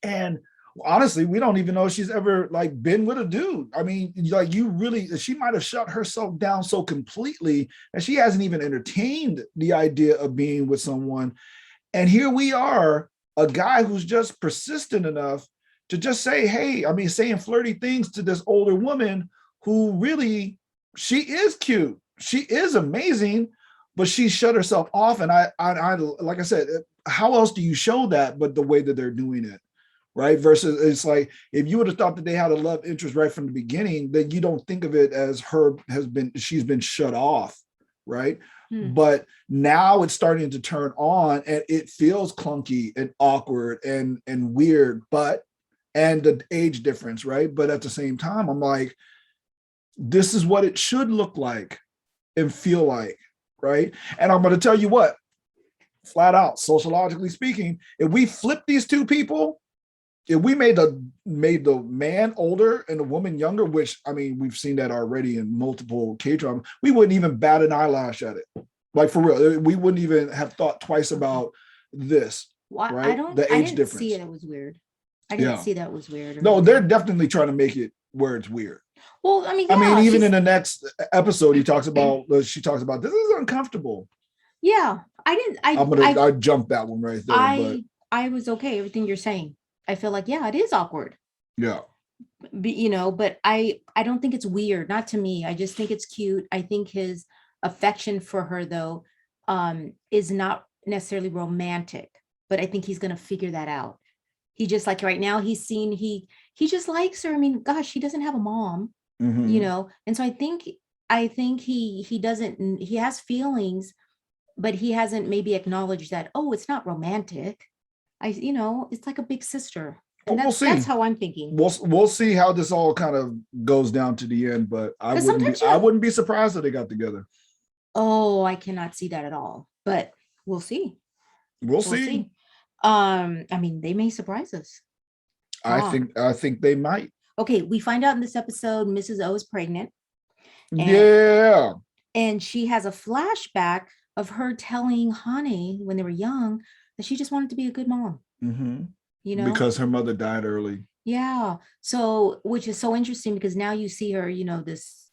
And honestly, we don't even know if she's ever like been with a dude. I mean, like she might have shut herself down so completely that she hasn't even entertained the idea of being with someone. And here we are, a guy who's just persistent enough to just say, hey, I mean, saying flirty things to this older woman who really, she is cute. She is amazing, but she shut herself off. And I like I said, how else do you show that but the way that they're doing it? Right? Versus it's like, if you would have thought that they had a love interest right from the beginning, then you don't think of it as she's been shut off, right? But now it's starting to turn on, and it feels clunky and awkward and weird, and the age difference, right? But at the same time, I'm like, this is what it should look like and feel like, right? And I'm going to tell you what, flat out, sociologically speaking, if we flip these two people, if we made the man older and the woman younger, which, I mean, we've seen that already in multiple K-dramas, we wouldn't even bat an eyelash at it. Like, for real, we wouldn't even have thought twice about this. Well, right? I didn't see it was weird. I didn't see that was weird. No, they're definitely trying to make it where it's weird. Well, I mean, even in the next episode, she talks about this is uncomfortable. Yeah, I jumped that one right there. I was okay. Everything you're saying, I feel like, yeah, it is awkward. Yeah. But I don't think it's weird. Not to me. I just think it's cute. I think his affection for her, though, is not necessarily romantic, but I think he's going to figure that out. He just, like, right now he just likes her. I mean, gosh, he doesn't have a mom, and so I think he has feelings, but he hasn't maybe acknowledged that, oh, it's not romantic. It's like a big sister. And we'll see. That's how I'm thinking. We'll see how this all kind of goes down to the end, but I wouldn't be surprised that they got together. Oh, I cannot see that at all, but we'll see. We'll see. I mean, they may surprise us. I think they might. Okay, we find out in this episode Mrs. O is pregnant, Yeah. And she has a flashback of her telling Hani when they were young that she just wanted to be a good mom. Because her mother died early. Yeah. So, which is so interesting because now you see her, this,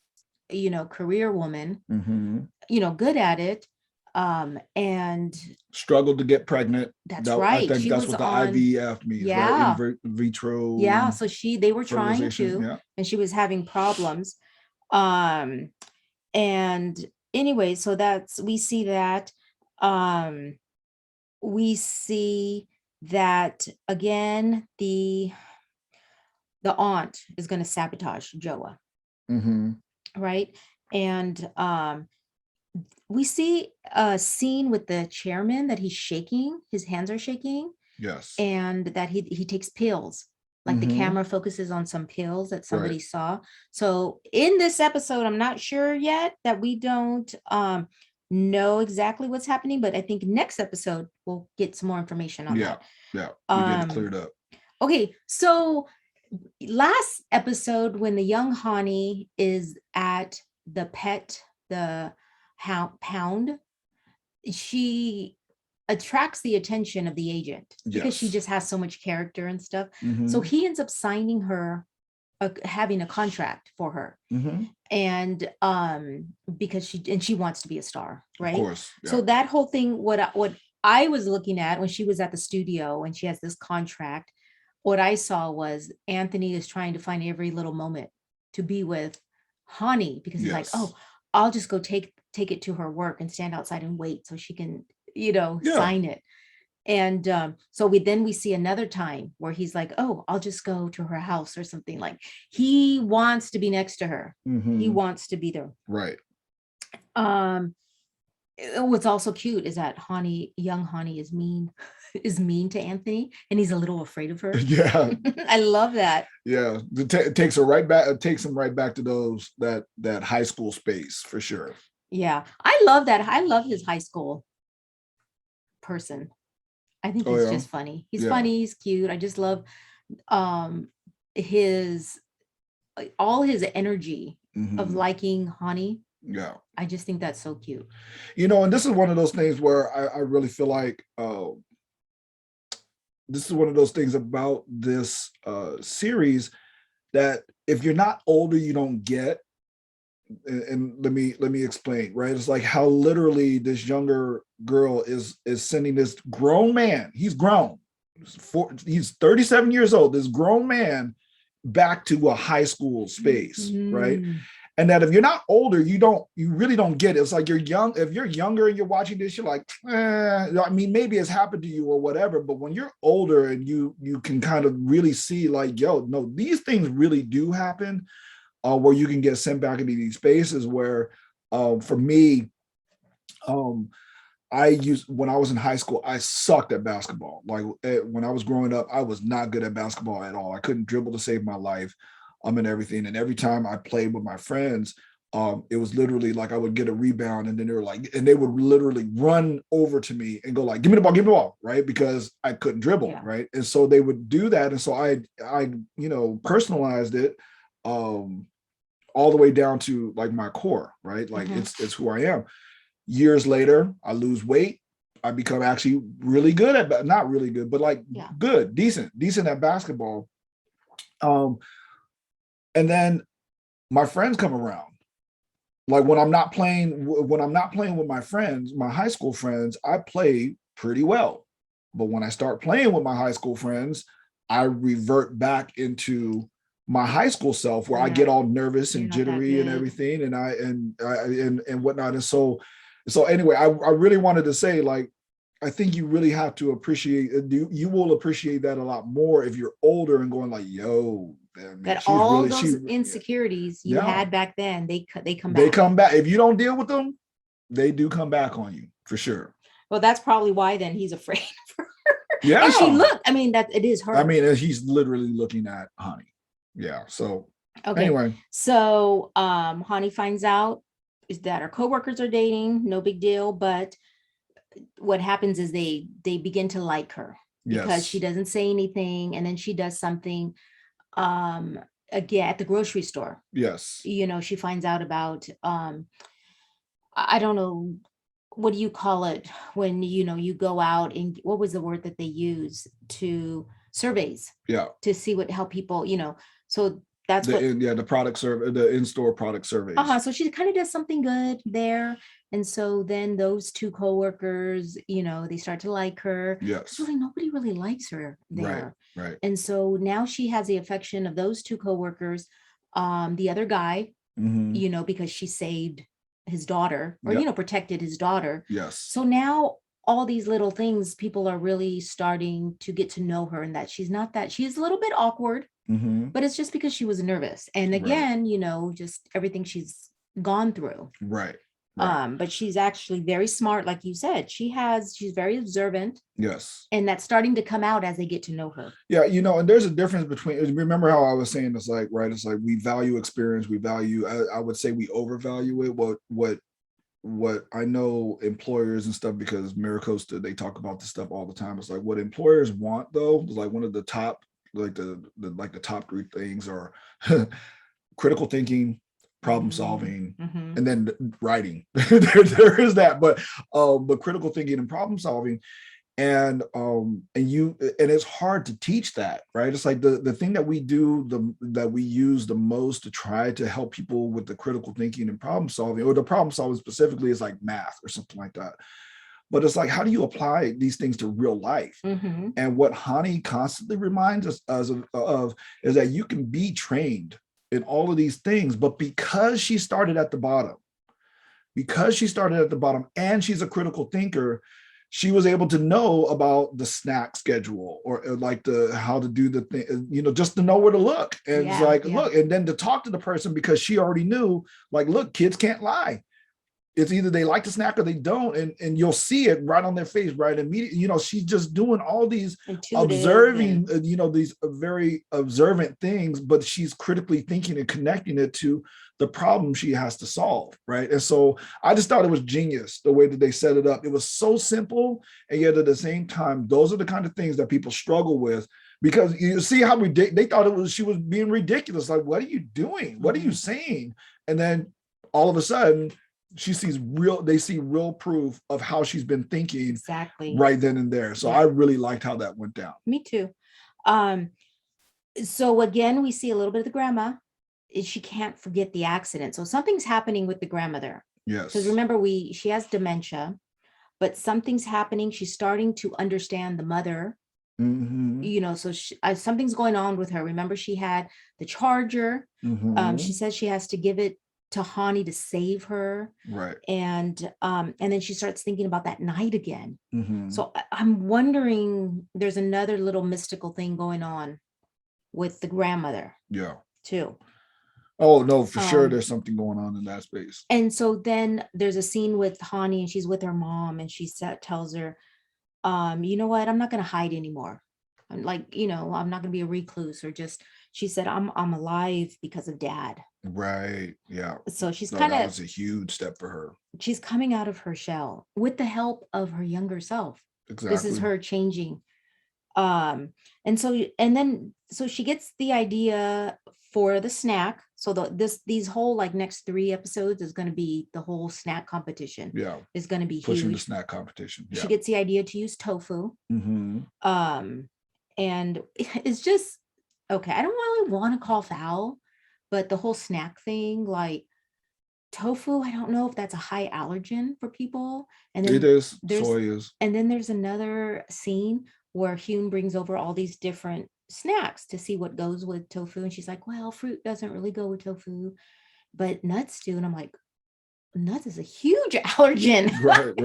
career woman, good at it. And struggled to get pregnant. That's right. I think that's what the IVF means, right? In vitro. Yeah. So they were trying to, and she was having problems. And anyway, so we see that. We see that again, the aunt is going to sabotage Joa. Right. And we see a scene with the chairman that he's shaking, his hands are shaking. Yes. And that he takes pills. Like the camera focuses on some pills that somebody saw. So in this episode, I'm not sure yet that we don't know exactly what's happening, but I think next episode we'll get some more information on that. Yeah, we get it cleared up. Okay, so last episode when the young Hani is at the pound, she attracts the attention of the agent because she just has so much character and stuff. So he ends up signing her, having a contract for her. And because she wants to be a star, right? Of course. Yeah. So that whole thing, what I was looking at when she was at the studio and she has this contract, what I saw was Anthony is trying to find every little moment to be with Hani because he's like, oh, I'll just go take it to her work and stand outside and wait so she can sign it. And so we see another time where he's like, oh, I'll just go to her house or something. Like he wants to be next to her. He wants to be there. Right. What's also cute is that young Hani is mean to Anthony and he's a little afraid of her. Yeah. I love that. Yeah. It takes him right back to that high school space for sure. Yeah. I love that. I love his high school person. I think he's just funny. He's funny, he's cute. I just love his all his energy of liking Hani. Yeah. I just think that's so cute. And this is one of those things where I really feel like this is one of those things about this series that if you're not older, you don't get. And let me explain, right? It's like how literally this younger girl is sending this grown man, he's grown, he's 37 years old, this grown man back to a high school space, right? And that if you're not older, you really don't get it. It's like if you're younger and you're watching this, you're like, I mean, maybe it's happened to you or whatever, but when you're older and you can kind of really see like, yo, no, these things really do happen. Where you can get sent back into these spaces where, for me, when I was in high school, I sucked at basketball. Like when I was growing up, I was not good at basketball at all. I couldn't dribble to save my life, and everything. And every time I played with my friends, it was literally like I would get a rebound, and then they would literally run over to me and go like, "Give me the ball," right? Because I couldn't dribble, right? And so they would do that, and so I personalized it. All the way down to like my core, right? Like it's who I am. Years later, I lose weight. I become actually really good at, not really good, but like good, decent at basketball. And then my friends come around. Like when I'm not playing with my friends, my high school friends, I play pretty well. But when I start playing with my high school friends, I revert back into my high school self where I get all nervous and jittery and everything and whatnot. And so anyway, I really wanted to say, like, I think you really have to appreciate, you will appreciate that a lot more if you're older and going like, yo, man, that all those insecurities you had back then, they come back. They come back. If you don't deal with them, they do come back on you for sure. Well, that's probably why then he's afraid of her. Yeah. And she looked, I mean, that it is her. I mean, he's literally looking at Hani. Yeah. So anyway. So Hani finds out is that her coworkers are dating, no big deal, but what happens is they begin to like her because she doesn't say anything, and then she does something again at the grocery store. Yes. You know, she finds out about I don't know, what do you call it when, you know, you go out and what was the word that they use to surveys Yeah. to see how people, you know, so that's the product survey, the in-store product surveys. So she kind of does something good there. And so then those two coworkers, you know, they start to like her. Yes. Really, nobody really likes her there. Right. And so now she has the affection of those two coworkers. The other guy, you know, because she saved his daughter or, you know, protected his daughter. Yes. So now all these little things, people are really starting to get to know her, and that she's a little bit awkward, but it's just because she was nervous. And again, you know, just everything she's gone through. Right. But she's actually very smart. Like you said, she's very observant. Yes. And that's starting to come out as they get to know her. Yeah. You know, and there's a difference between, remember how I was saying, it's like, right. It's like, we value experience. We value, I would say we overvalue it. What I know employers and stuff, because Maricosta, they talk about this stuff all the time. It's like what employers want though, is like one of the top, like the top three things are critical thinking, problem solving, and then writing. there is that, but critical thinking and problem solving, and it's hard to teach that, right? It's like the thing that we do, that we use the most to try to help people with the critical thinking and problem solving, or the problem solving specifically, is like math or something like that. But it's like, how do you apply these things to real life? And what Ha-ni constantly reminds us of is that you can be trained in all of these things, but because she started at the bottom, and she's a critical thinker, she was able to know about the snack schedule, or like how to do the thing, you know, just to know where to look. And it's like, look, and then to talk to the person, because she already knew, like, look, kids can't lie. It's either they like the snack or they don't, and you'll see it right on their face, right immediately. You know, she's just doing all these observing, you know, these very observant things, but she's critically thinking and connecting it to the problem she has to solve, right? And so I just thought it was genius the way that they set it up. It was so simple, and yet at the same time, those are the kind of things that people struggle with, because you see how they thought she was being ridiculous. Like, what are you doing? What are you saying? And then all of a sudden, they see real proof of how she's been thinking right then and there. So I really liked how that went down. Me too. So again, we see a little bit of the grandma. She can't forget the accident. So something's happening with the grandmother. Yes. Because remember, she has dementia, but something's happening. She's starting to understand the mother. You know, so something's going on with her. Remember, she had the charger. She says she has to give it to Ha-ni to save her, right? And then she starts thinking about that night again. So I'm wondering, there's another little mystical thing going on with the grandmother, too. Oh no, for sure, there's something going on in that space. And so then there's a scene with Ha-ni, and she's with her mom, and she tells her, you know what, I'm not going to hide anymore. I'm like, you know, I'm not going to be a recluse, or just, she said, I'm alive because of Dad. Right. Yeah. So she's that was a huge step for her. She's coming out of her shell with the help of her younger self. Exactly. This is her changing. And so she gets the idea for the snack. So these whole like next 3 episodes is going to be the whole snack competition. Yeah. Is going to be pushing huge. The snack competition. Yeah. She gets the idea to use tofu. And it's just, okay, I don't really want to call foul, but the whole snack thing, like tofu, I don't know if that's a high allergen for people. And then it is. Soy is. And then there's another scene where Hyun brings over all these different snacks to see what goes with tofu. And she's like, well, fruit doesn't really go with tofu, but nuts do. And I'm like, nuts is a huge allergen. Right.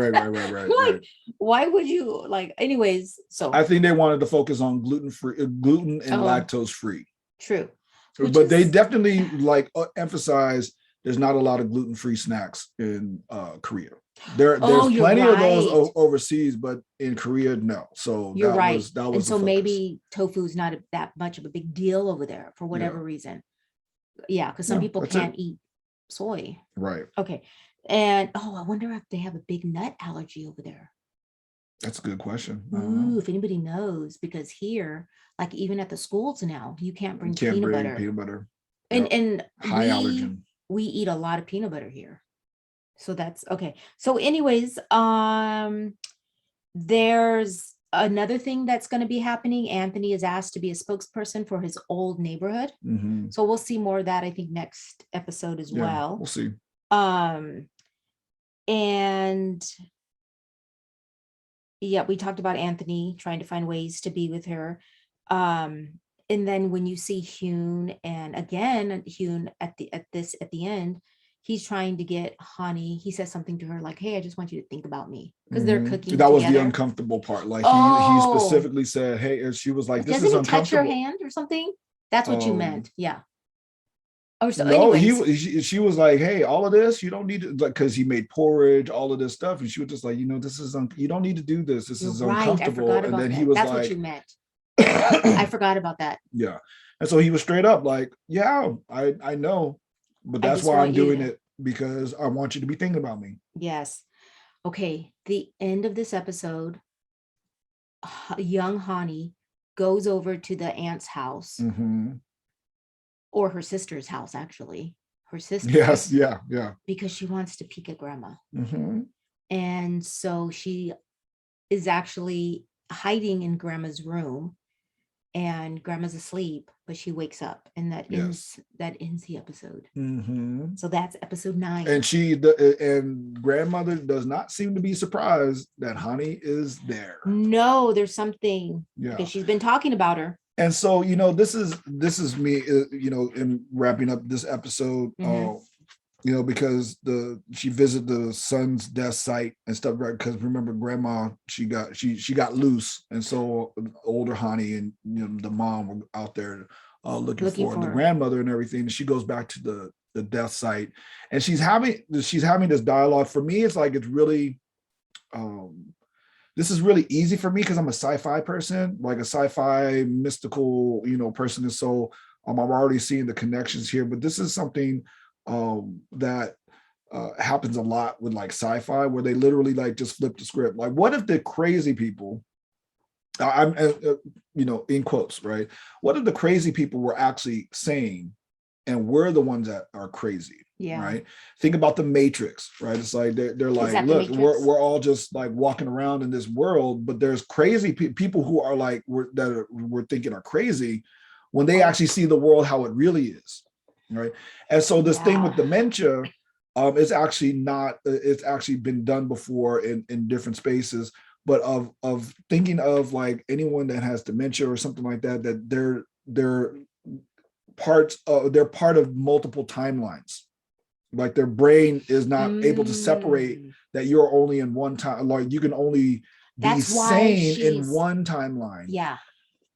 Like, why would you, like, anyways? So I think they wanted to focus on gluten and lactose free. True. But they definitely like emphasize there's not a lot of gluten-free snacks in Korea. There's plenty of those overseas, but in Korea, no. So you're right. That was and so maybe tofu is not that much of a big deal over there for whatever reason. Yeah, because some people can't eat soy. Right. Okay. And I wonder if they have a big nut allergy over there. That's a good question. Ooh, if anybody knows, because here, like even at the schools now, you can't bring peanut butter. And high allergen. we eat a lot of peanut butter here. So that's okay. So anyways, there's another thing that's going to be happening. Anthony is asked to be a spokesperson for his old neighborhood. So we'll see more of that, I think, next episode as well. We'll see. And yeah, we talked about Anthony trying to find ways to be with her. And then when you see Hyun, and again, Hyun at the end, he's trying to get Ha-ni. He says something to her like, "Hey, I just want you to think about me," because they're cooking. That was the uncomfortable part. Like he specifically said, "Hey," and she was like, "This is uncomfortable." Touch your hand or something? That's what you meant. Yeah. Or so, no, she was like, "Hey, all of this, you don't need to," like, because he made porridge, all of this stuff, and she was just like, "This is you don't need to do this. This is uncomfortable." And then he was that's like, "That's what you meant." I forgot about that. Yeah, and so he was straight up like, "Yeah, I know, but that's why I'm doing it, because I want you to be thinking about me." Yes. Okay. The end of this episode, young Ha-ni goes over to the aunt's house. Or her sister's house, actually. Her sister. Yes, yeah. Because she wants to peek at grandma. And so she is actually hiding in grandma's room, and grandma's asleep, but she wakes up, and that ends the episode. So that's episode 9. And and grandmother does not seem to be surprised that Ha-ni is there. No, there's something, because she's been talking about her. And so, this is me, in wrapping up this episode, because she visited the son's death site and stuff, right? Because remember, grandma, she got loose, and so older Ha-ni and the mom were out there looking for the grandmother and everything. And she goes back to the death site, and she's having this dialogue. For me, it's like it's really. This is really easy for me because I'm a sci-fi person, like a sci-fi mystical, person. And so I'm already seeing the connections here, but this is something that happens a lot with like sci-fi, where they literally like just flip the script. Like, what if the crazy people, I'm in quotes, right? What if the crazy people were actually sane and we're the ones that are crazy? Yeah. Right. Think about the Matrix, right? It's like they're like, look, we're all just like walking around in this world, but there's crazy people who are like we're thinking are crazy when they actually see the world how it really is, right? And so this thing with dementia, it's actually not. It's actually been done before in different spaces, but of thinking of like anyone that has dementia or something like that, that they're part of multiple timelines. Like their brain is not able to separate that you're only in one time. Like you can only be sane in one timeline. Yeah.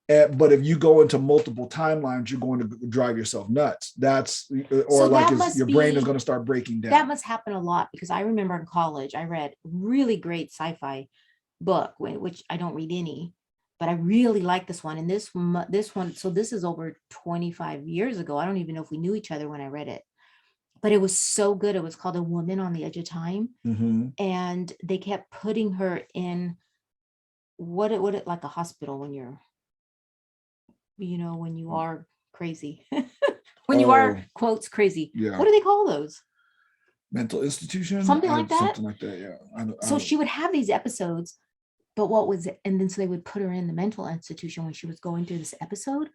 But if you go into multiple timelines, you're going to drive yourself nuts. Your brain is going to start breaking down. That must happen a lot, because I remember in college, I read really great sci-fi book, which I don't read any, but I really like this one. And this one, so this is over 25 years ago. I don't even know if we knew each other when I read it. But it was so good. It was called A Woman on the Edge of Time. And they kept putting her in what it like a hospital when you're, when you are crazy, when you are quotes crazy. Yeah. What do they call those? Mental institution? Something like that? Something like that, yeah. So she would have these episodes, but what was it? And then so they would put her in the mental institution when she was going through this episode.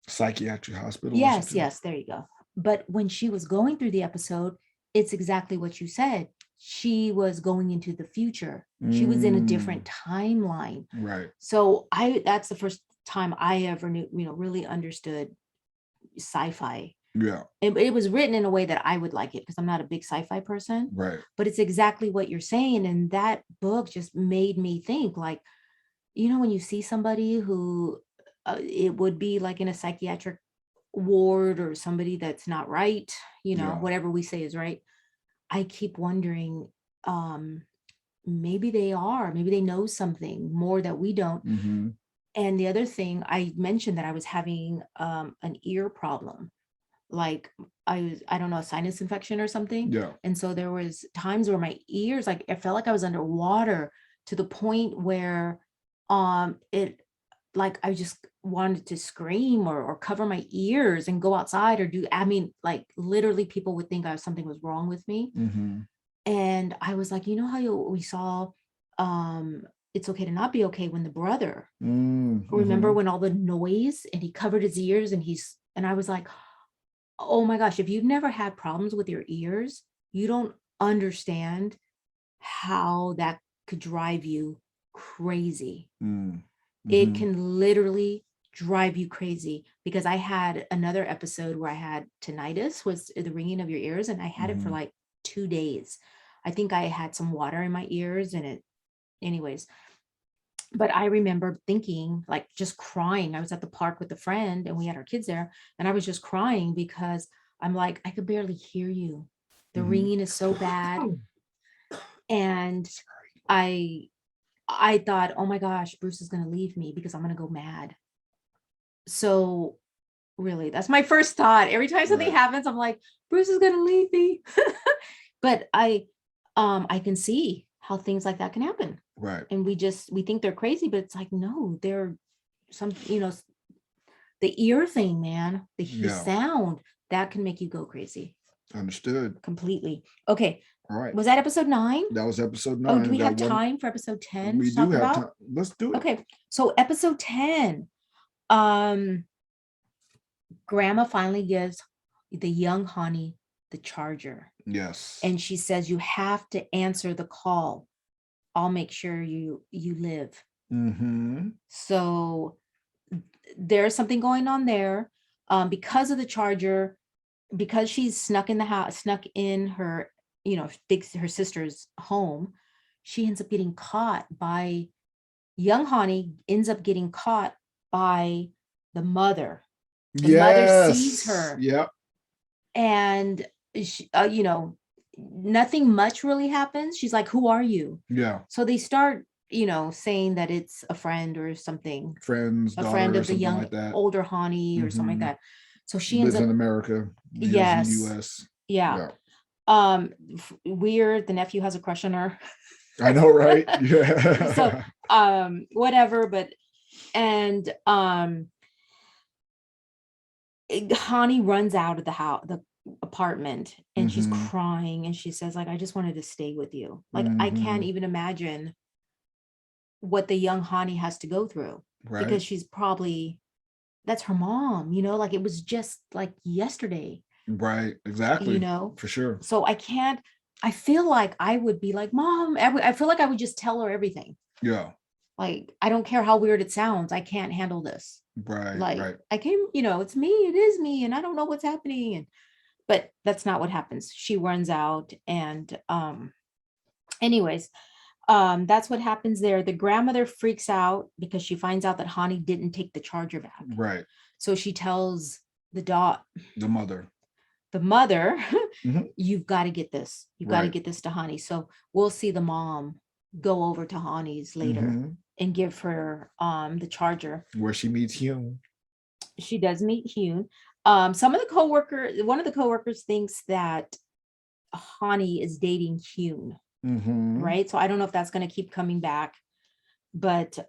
Psychiatric hospital. Yes, there you go. But when she was going through the episode, it's exactly what you said. She was going into the future. She was in a different timeline. Right. So that's the first time I ever knew, really understood sci-fi. Yeah. It was written in a way that I would like it, because I'm not a big sci-fi person. Right. But it's exactly what you're saying. And that book just made me think, like, when you see somebody who it would be like in a psychiatric ward, or somebody that's not right, whatever we say is right, I keep wondering, maybe they know something more that we don't. And the other thing, I mentioned that I was having an ear problem, like I don't know, a sinus infection or something. Yeah. And so there was times where my ears, like, I felt like I was underwater, to the point where like I just wanted to scream or cover my ears and go outside or do, I mean, like literally people would think something was wrong with me. And I was like, you know how we saw It's Okay to Not Be Okay when the brother, remember when all the noise and he covered his ears and I was like, oh my gosh, if you've never had problems with your ears, you don't understand how that could drive you crazy. It can literally drive you crazy, because I had another episode where I had tinnitus, was the ringing of your ears, and I had it for like 2 days. I think I had some water in my ears and anyways. But I remember thinking, like, just crying. I was at the park with a friend and we had our kids there, and I was just crying because I'm like, I could barely hear you. The ringing is so bad. And I thought, oh my gosh, Bruce is going to leave me because I'm going to go mad. So really, that's my first thought. Every time something happens, I'm like, Bruce is going to leave me. But I can see how things like that can happen. Right. And we think they're crazy, but it's like, no, they're the ear thing, man, the sound that can make you go crazy. Understood. Completely. Okay. All right. Was that episode 9? That was episode 9. Oh, do we have time for episode 10? We do have time. Let's do it. Okay. So episode 10, Grandma finally gives the young Ha-ni the charger. Yes. And she says, you have to answer the call. I'll make sure you live. So there's something going on there. Because of the charger, because she's snuck in her, her sister's home, she ends up getting caught by young Ha-ni, ends up getting caught by the mother. The mother sees her. Yep. And she, nothing much really happens. She's like, who are you? Yeah. So they start, saying that it's a friend or something. A friend of the young, older Ha-ni or something like that. So she ends up in America. Yes. In the US. Yeah. Weird. The nephew has a crush on her. I know, right? Yeah. So whatever, but Ha-ni runs out of the apartment, and she's crying, and she says, like, I just wanted to stay with you. Like, I can't even imagine what the young Ha-ni has to go through, because she's probably, that's her mom, like it was just like yesterday. Right. Exactly. For sure. So I feel like I would be like, Mom, I feel like I would just tell her everything. Yeah. Like, I don't care how weird it sounds. I can't handle this. Right. Like, right. I came, it's me, it is me, and I don't know what's happening. But that's not what happens. She runs out, and anyways, that's what happens there. The grandmother freaks out because she finds out that Ha-ni didn't take the charger back. Right. So she tells the mother, you've got to get this. You've got to get this to Ha-ni. So we'll see the mom go over to Ha-ni's later and give her the charger. Where she meets Hyun. She does meet Hyun. One of the coworkers thinks that Ha-ni is dating Hyun. Right. So I don't know if that's going to keep coming back, but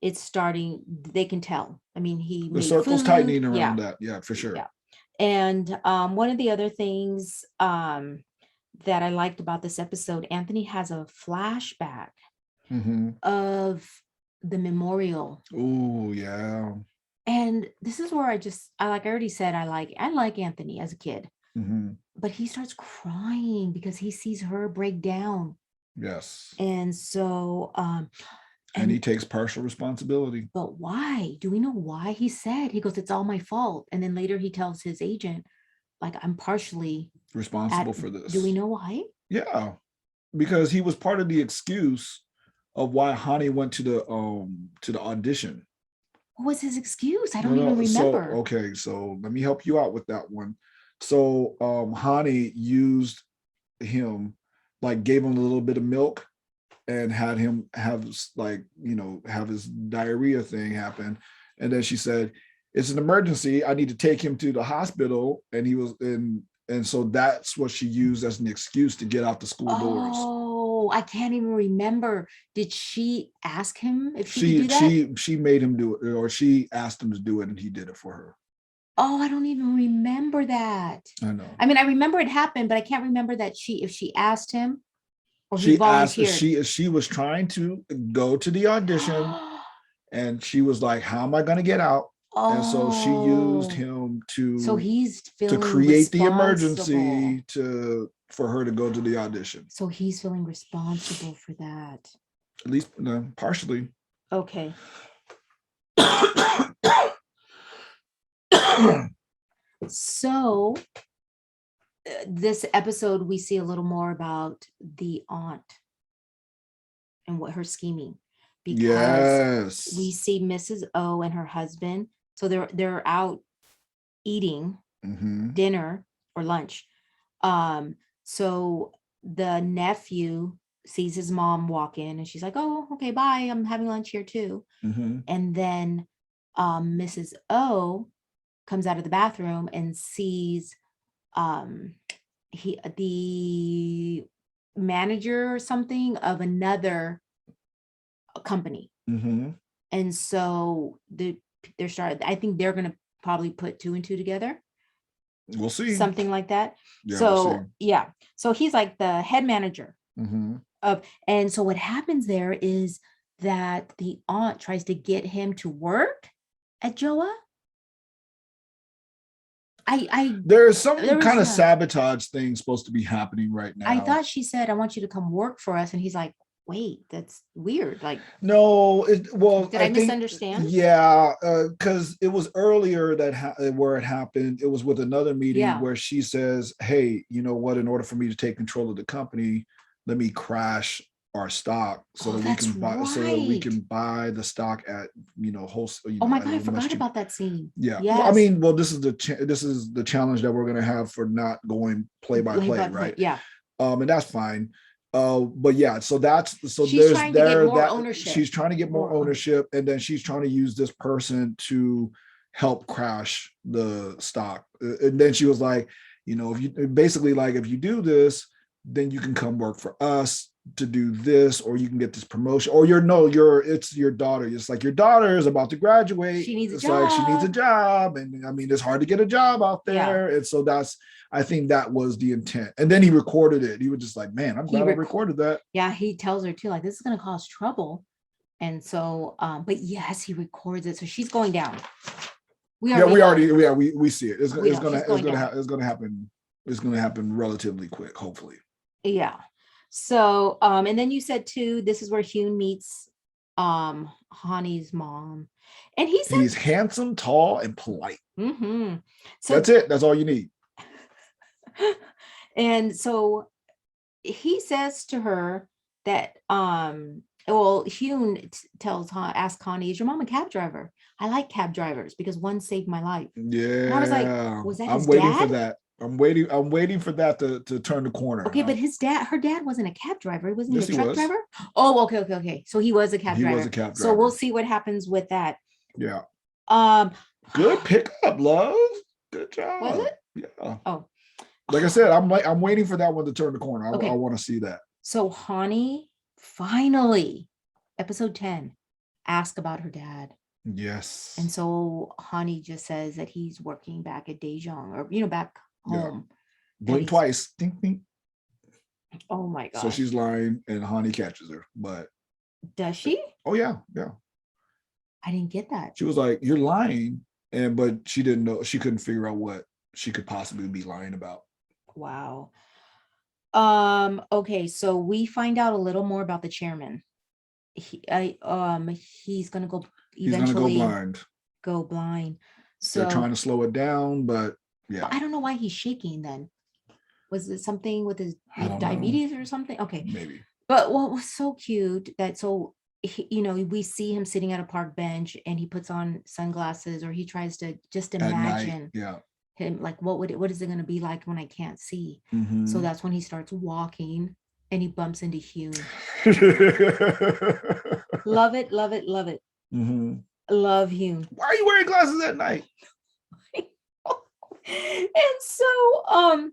it's starting, they can tell. I mean, the circle's tightening around that. Yeah, for sure. Yeah. And one of the other things that I liked about this episode, Anthony has a flashback of the memorial. Oh, yeah. And this is where I already said, I like Anthony as a kid, but he starts crying because he sees her break down. Yes. And so, and he takes partial responsibility. But why? Do we know why? He goes, it's all my fault. And then later he tells his agent, like, I'm partially responsible for this. Do we know why? Yeah, because he was part of the excuse of why Ha-ni went to the audition. What was his excuse? I don't even remember. So let me help you out with that one. So Ha-ni used him, like gave him a little bit of milk and had him have his diarrhea thing happen. And then she said, it's an emergency. I need to take him to the hospital. And he was in. And so that's what she used as an excuse to get out the school doors. Oh, I can't even remember. Did she ask him if she could do that? She made him do it, or she asked him to do it, and he did it for her. Oh, I don't even remember that. I know. I mean, I remember it happened, but I can't remember that if she asked him or he She asked. volunteered. She was trying to go to the audition, and she was like, "How am I going to get out?" And so she used Oh, him so he's to feeling create the responsible. emergency for her to go to the audition. So he's feeling responsible for that. At least partially. Okay. So this episode, we see a little more about the aunt and what her scheming, because Yes. we see Mrs. O and her husband. So they're out eating dinner or lunch. So the nephew sees his mom walk in and she's like, oh, okay, bye. I'm having lunch here too. And then Mrs. O comes out of the bathroom and sees the manager or something of another company. And so they're started. I think they're gonna probably put 2 and 2 together. We'll see. Something like that. Yeah, so we'll yeah. So he's like the head manager of, and so what happens there is that the aunt tries to get him to work at Joa. There's some kind of sabotage thing supposed to be happening right now. I thought she said, I want you to come work for us. And he's like, wait, that's weird. Like, no, did I misunderstand? Yeah, because it was earlier where it happened. It was with another meeting where she says, hey, you know what, in order for me to take control of the company, let me crash our stock so that we can buy the stock at wholesale. Oh my God, I forgot about that scene. Yeah, yes. Well, I mean, this is the challenge that we're going to have for not going play by play, right? Yeah, and that's fine. But yeah, so she's trying to get more ownership. She's trying to get more ownership, and then she's trying to use this person to help crash the stock. And then she was like, if you do this, then you can come work for us to do this, or you can get this promotion, or it's your daughter. It's like your daughter is about to graduate. She needs a job. Like she needs a job. And I mean, it's hard to get a job out there. Yeah. And so I think that was the intent. And then he recorded it. He was just like, man, I'm glad I recorded that. Yeah. He tells her too, like, this is going to cause trouble. And so, but yes, he records it. So she's going down. We see it. It's going to happen. It's going to happen relatively quick, hopefully. Yeah. So, and then you said too, this is where Hyun meets Ha-ni's mom. And he's handsome, tall, and polite. So that's it. That's all you need. And so he says to her that, Hyun asks Ha-ni, is your mom a cab driver? I like cab drivers because one saved my life. Yeah. And I was like, was that his waiting dad? For that. I'm waiting for that to turn the corner. Okay, but her dad wasn't a cab driver. Wasn't he a truck driver? Oh, okay. So he was a cab driver. He was a cab driver. So we'll see what happens with that. Yeah. Good pickup, love. Good job. Was it? Yeah. Oh. Like I said, I'm waiting for that one to turn the corner. I want to see that. So Ha-ni finally, episode 10, asked about her dad. Yes. And so Ha-ni just says that he's working back at Daejeon, or back home. Yeah. Blink twice. Ding, ding. Oh my God. So she's lying and Ha-ni catches her. But does she? Oh yeah. I didn't get that. She was like, you're lying. But she didn't know, she couldn't figure out what she could possibly be lying about. Wow. Okay, so we find out a little more about the chairman. He's gonna go eventually go blind. So they're trying to slow it down, but yeah. I don't know why he's shaking then. Was it something with his diabetes or something? Okay. Maybe. But what was so cute that we see him sitting at a park bench and he puts on sunglasses, or he tries to just imagine him, like, what is it going to be like when I can't see? So that's when he starts walking and he bumps into Hyun. Love it. Love Hyun. Why are you wearing glasses at night? And so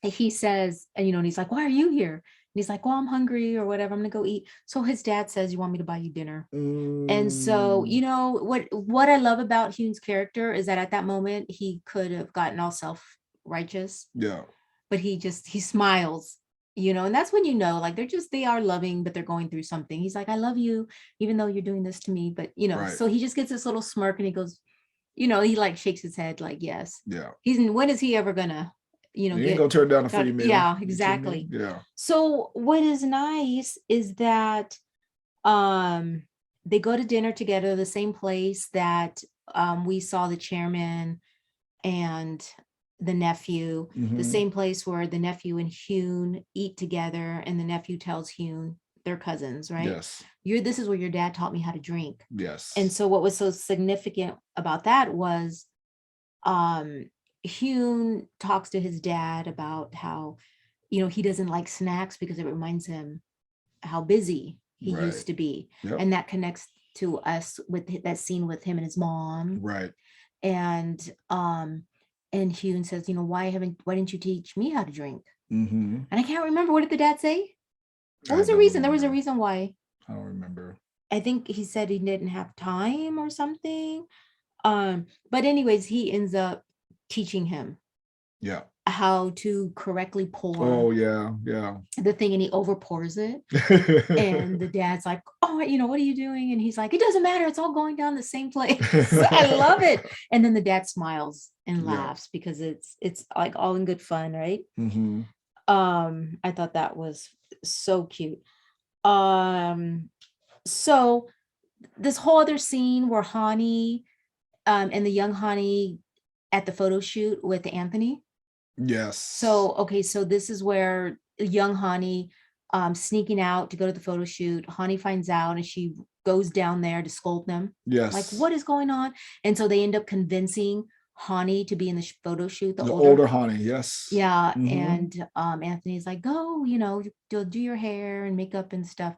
he says, and he's like, why are you here? he's like, well, I'm hungry or whatever, I'm gonna go eat. So his dad says, you want me to buy you dinner? And so, you know, what I love about Hyun's character is that at that moment he could have gotten all self-righteous. Yeah. But he smiles, you know, and that's when you know, like they are loving, but they're going through something. He's like, I love you, even though you're doing this to me. But you know, Right. so he just gets this little smirk and he goes, you know, he like shakes his head like, yes. Yeah. When is he ever gonna, you know, he ain't gonna turn down a free meal. Yeah, exactly. Yeah. So what is nice is that they go to dinner together, the same place that we saw the chairman and the nephew, the same place where the nephew and Hyun eat together, and the nephew tells Hyun, they're cousins, right? Yes. This is where your dad taught me how to drink. Yes. And so what was so significant about that was Hyun talks to his dad about how, you know, he doesn't like snacks because it reminds him how busy he used to be. Yep. And that connects to us with that scene with him and his mom. Right. And Hyun says, you know, why didn't you teach me how to drink? And I can't remember, what did the dad say? What was the reason? Remember. There was a reason why. I don't remember. I think he said he didn't have time or something. But anyways, he ends up teaching him. Yeah. How to correctly pour. Oh yeah. The thing, and he over pours it. And the dad's like, oh, you know, what are you doing? And he's like, it doesn't matter, it's all going down the same place. I love it. And then the dad smiles and laughs because it's like all in good fun, right? I thought that was so cute. So this whole other scene where Ha-ni and the young Ha-ni at the photo shoot with Anthony. Yes. So, okay, so this is where young Ha-ni sneaking out to go to the photo shoot. Ha-ni finds out and she goes down there to scold them. Yes. Like, what is going on? And so they end up convincing Ha-ni to be in the photo shoot. The older Ha-ni, yes. Yeah. And Anthony's like, go, you know, do your hair and makeup and stuff.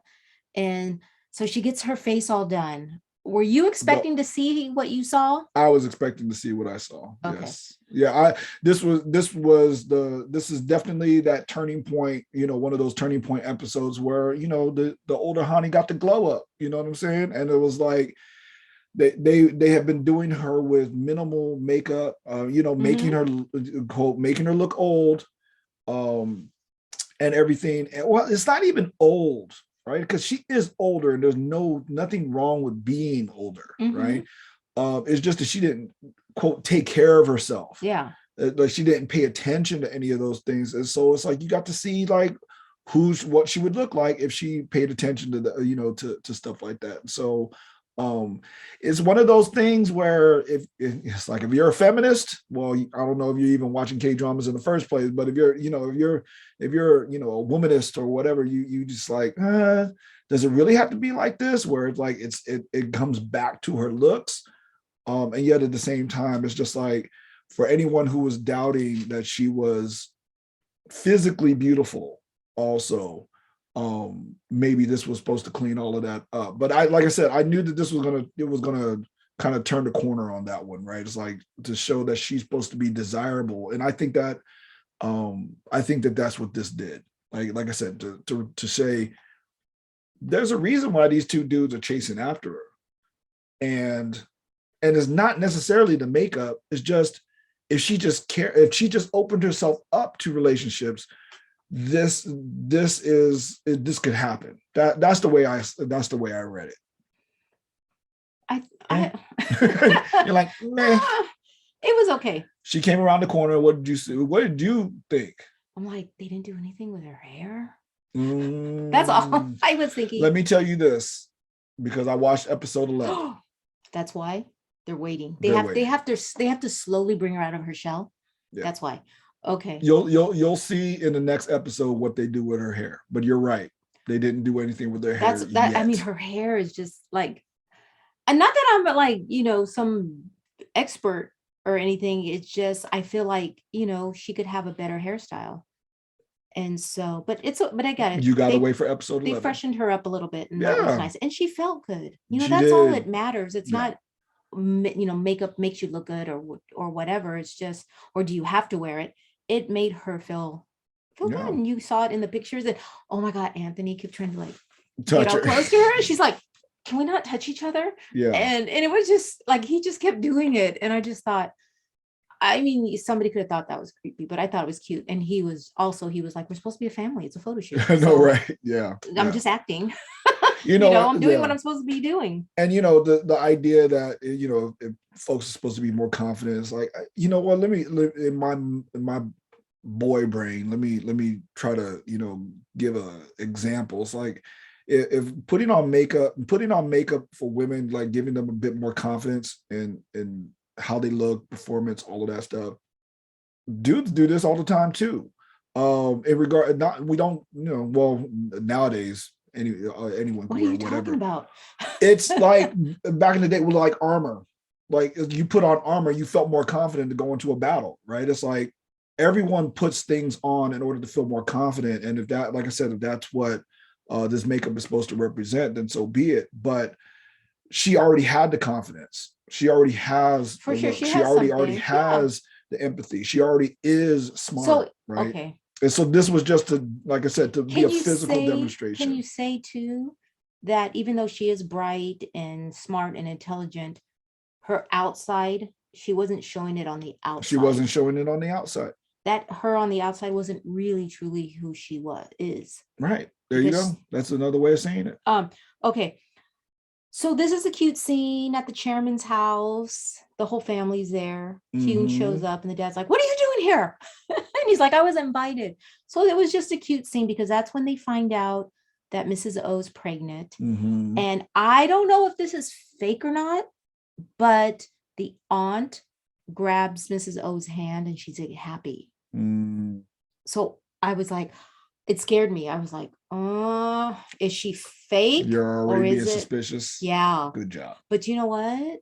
And so she gets her face all done. Were you expecting to see what you saw? I was expecting to see what I saw. Okay. Yes. Yeah. This is definitely that turning point, you know, one of those turning point episodes where, you know, the older Ha-ni got the glow up, you know what I'm saying? And it was like, they have been doing her with minimal makeup, you know, making her, quote, making her look old, and everything. And, well, it's not even old, right? Because she is older and there's nothing wrong with being older, right? It's just that she didn't, quote, take care of herself. Yeah. Like she didn't pay attention to any of those things. And so it's like, you got to see like what she would look like if she paid attention to the, you know, to stuff like that. So it's one of those things where if it's like, if you're a feminist, well, I don't know if you're even watching K-dramas in the first place, but if you're, you know, if you're, you know, a womanist or whatever, you just like, does it really have to be like this? Where it's like, it comes back to her looks. And yet at the same time, it's just like, for anyone who was doubting that she was physically beautiful also, maybe this was supposed to clean all of that up. But like I said, I knew that it was gonna kind of turn the corner on that one, right? It's like to show that she's supposed to be desirable. And I think that that's what this did. Like I said, to say there's a reason why these two dudes are chasing after her. And it's not necessarily the makeup, it's just if she just opened herself up to relationships, this could happen. That's the way I read it. You're like, meh. It was okay. She came around the corner. What did you see? What did you think? I'm like, they didn't do anything with her hair. That's all I was thinking. Let me tell you this, because I watched episode 11. That's why they're waiting. They have to slowly bring her out of her shell. Yeah. That's why. Okay. You'll see in the next episode what they do with her hair. But you're right. They didn't do anything with their hair. I mean, her hair is just like, and not that I'm like, you know, some expert or anything. It's just, I feel like, you know, she could have a better hairstyle. And so, but I got it. You got to wait for episode 11. They freshened her up a little bit, and that was nice. And she felt good. You know, that's all that matters. It's not, you know, makeup makes you look good or whatever. It's just, or do you have to wear it? It made her feel Feel good. Yeah. And you saw it in the pictures, and oh my God, Anthony kept trying to like Touch get all her. close to her. She's like, can we not touch each other? Yeah. And it was just like, he just kept doing it. And I just thought, I mean, somebody could have thought that was creepy, but I thought it was cute. And he was like, we're supposed to be a family. It's a photo shoot. I know, So right? Yeah. I'm just acting. You know, I'm doing what I'm supposed to be doing. And you know, the idea that, you know, if folks are supposed to be more confident, it's like, you know what, let me in my boy brain, let me try to, you know, give a example. It's like, if putting on makeup for women, like giving them a bit more confidence in how they look, performance, all of that stuff. Dudes do this all the time too. In regard, not, we don't, you know, well, nowadays anyone What can are wear you whatever. talking about? It's like back in the day with like armor. Like if you put on armor, you felt more confident to go into a battle, right? It's like everyone puts things on in order to feel more confident. And if that, like I said, if that's what this makeup is supposed to represent, then so be it. But she already had the confidence. She already has For sure. she already has the empathy. She already is smart, so, right? Okay. And so this was just to, like I said, to be a physical demonstration. Can you say too that even though she is bright and smart and intelligent, her outside, she wasn't showing it on the outside. She wasn't showing it on the outside. That her on the outside wasn't really truly who she is. Right. There you go. That's another way of saying it. Okay. So this is a cute scene at the chairman's house. The whole family's there. Hyun shows up and the dad's like, what are you doing here? And he's like, I was invited. So it was just a cute scene because that's when they find out that Mrs. O's pregnant. And I don't know if this is fake or not, but the aunt grabs Mrs. O's hand and she's like, happy. So I was like, it scared me. I was like, oh, is she fake? You're already being suspicious. Yeah. Good job. But you know what?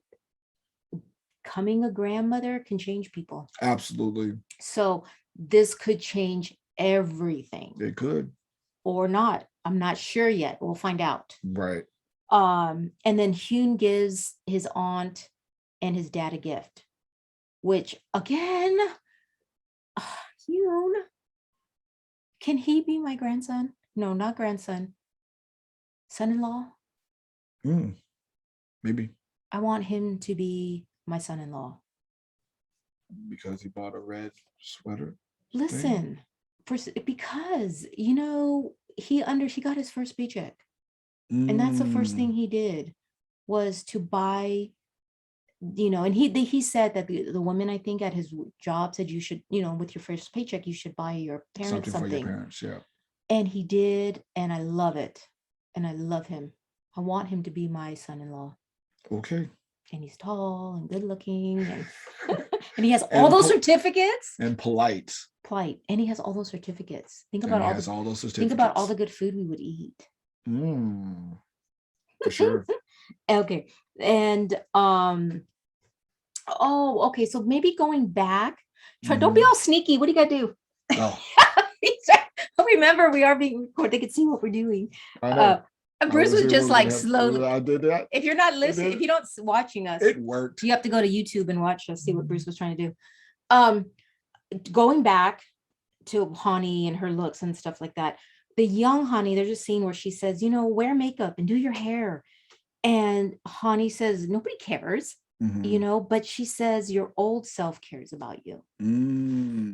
Becoming a grandmother can change people. Absolutely. So this could change everything. It could. Or not. I'm not sure yet. We'll find out. Right. And then Hyun gives his aunt and his dad a gift, which again, Hyun, can he be my grandson? No, not grandson. Son-in-law? Maybe. I want him to be my son-in-law. Because he bought a red sweater? Listen, because, you know, he got his first paycheck. And that's the first thing he did was to buy, you know, and he said that the woman, I think at his job said you should, you know, with your first paycheck, you should buy your parents something. For your parents, yeah. And he did, and I love it. And I love him. I want him to be my son-in-law. Okay. And he's tall and good looking and, and he has all those certificates. And polite. And he has all those certificates. Think about all those certificates. Think about all the good food we would eat. For sure. Okay. And okay. So maybe going back, don't be all sneaky. What do you gotta do? Oh. Remember, we are being recorded. They can see what we're doing. I know. Bruce was just like slowly. I did that. If you're not listening, if you don't watching us, it worked. You have to go to YouTube and watch us, see what Bruce was trying to do. Going back to Ha-ni and her looks and stuff like that. The young Ha-ni, there's a scene where she says, you know, wear makeup and do your hair. And Ha-ni says, nobody cares, you know, but she says your old self cares about you.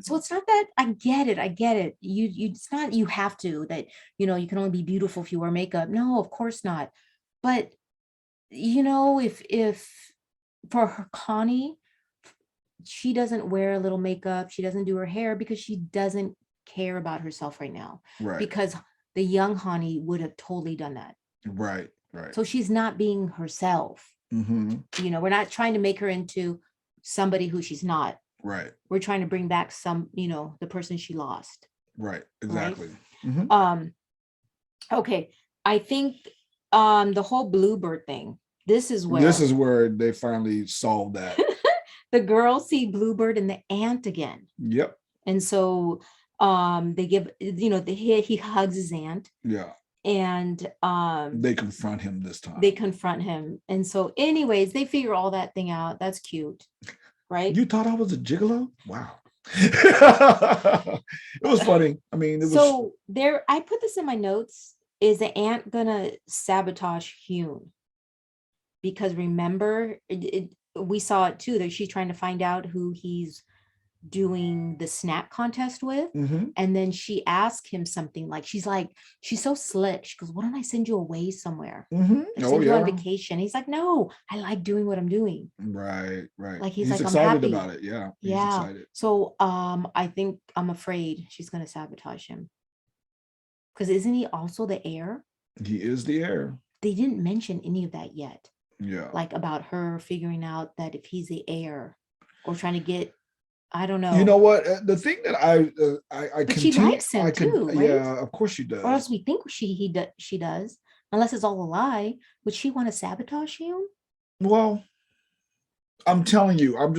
So it's not that I get it. It's not you have to, that, you know, you can only be beautiful if you wear makeup. No, of course not. But, you know, if for her Ha-ni, she doesn't wear a little makeup, she doesn't do her hair because she doesn't care about herself right now. Right. Because the young Ha-ni would have totally done that. Right. So she's not being herself. You know, we're not trying to make her into somebody who she's not. Right. We're trying to bring back some, you know, the person she lost. Right. Exactly. Right? Okay. I think the whole Bluebird thing, this is where they finally solved that. The girls see Bluebird and the aunt again. Yep. And so they give, you know, he hugs his aunt. Yeah. And they confront him this time. And so anyways, they figure all that thing out. That's cute. Right? You thought I was a gigolo? Wow. It was funny. I mean, it was. So there, I put this in my notes. Is the aunt gonna sabotage Hyun? Because remember, we saw it too, that she's trying to find out who he's doing the snack contest with. And then she asked him something like, she's so slick. She goes, why don't I send you away somewhere? Send you on vacation. He's like, no, I like doing what I'm doing. Right. Like he's like, excited I'm happy about it. Yeah. He's excited. So I'm afraid she's gonna sabotage him. Because isn't he also the heir? He is the heir. They didn't mention any of that yet. Yeah. Like about her figuring out that if he's the heir or trying to get, I don't know. You know what? The thing that I but she likes him too, right? Yeah, of course she does. Or else we think she does, unless it's all a lie. Would she want to sabotage him? Well, I'm telling you, I'm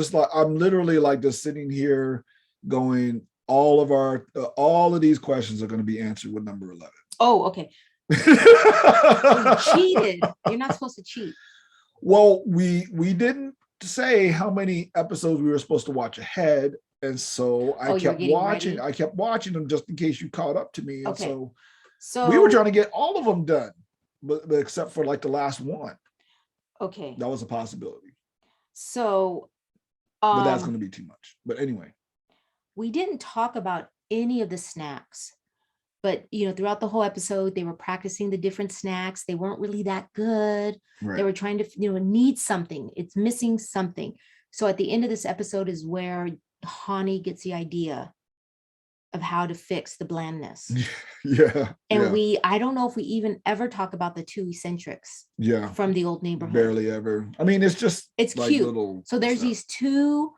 literally like just sitting here going, all of these questions are going to be answered with number 11. Oh, okay. You cheated. You're not supposed to cheat. Well, we didn't say how many episodes we were supposed to watch ahead, and so I kept watching. Ready? I kept watching them just in case you caught up to me. And so we were trying to get all of them done, but except for like the last one. Okay, that was a possibility. So, but that's going to be too much. But anyway, we didn't talk about any of the snacks. But, throughout the whole episode, they were practicing the different snacks. They weren't really that good. Right. They were trying to, need something. It's missing something. So at the end of this episode is where Ha-ni gets the idea of how to fix the blandness. Yeah. And I don't know if we even ever talk about the two eccentrics. Yeah. From the old neighborhood. Barely ever. I mean, it's like cute. So there's these two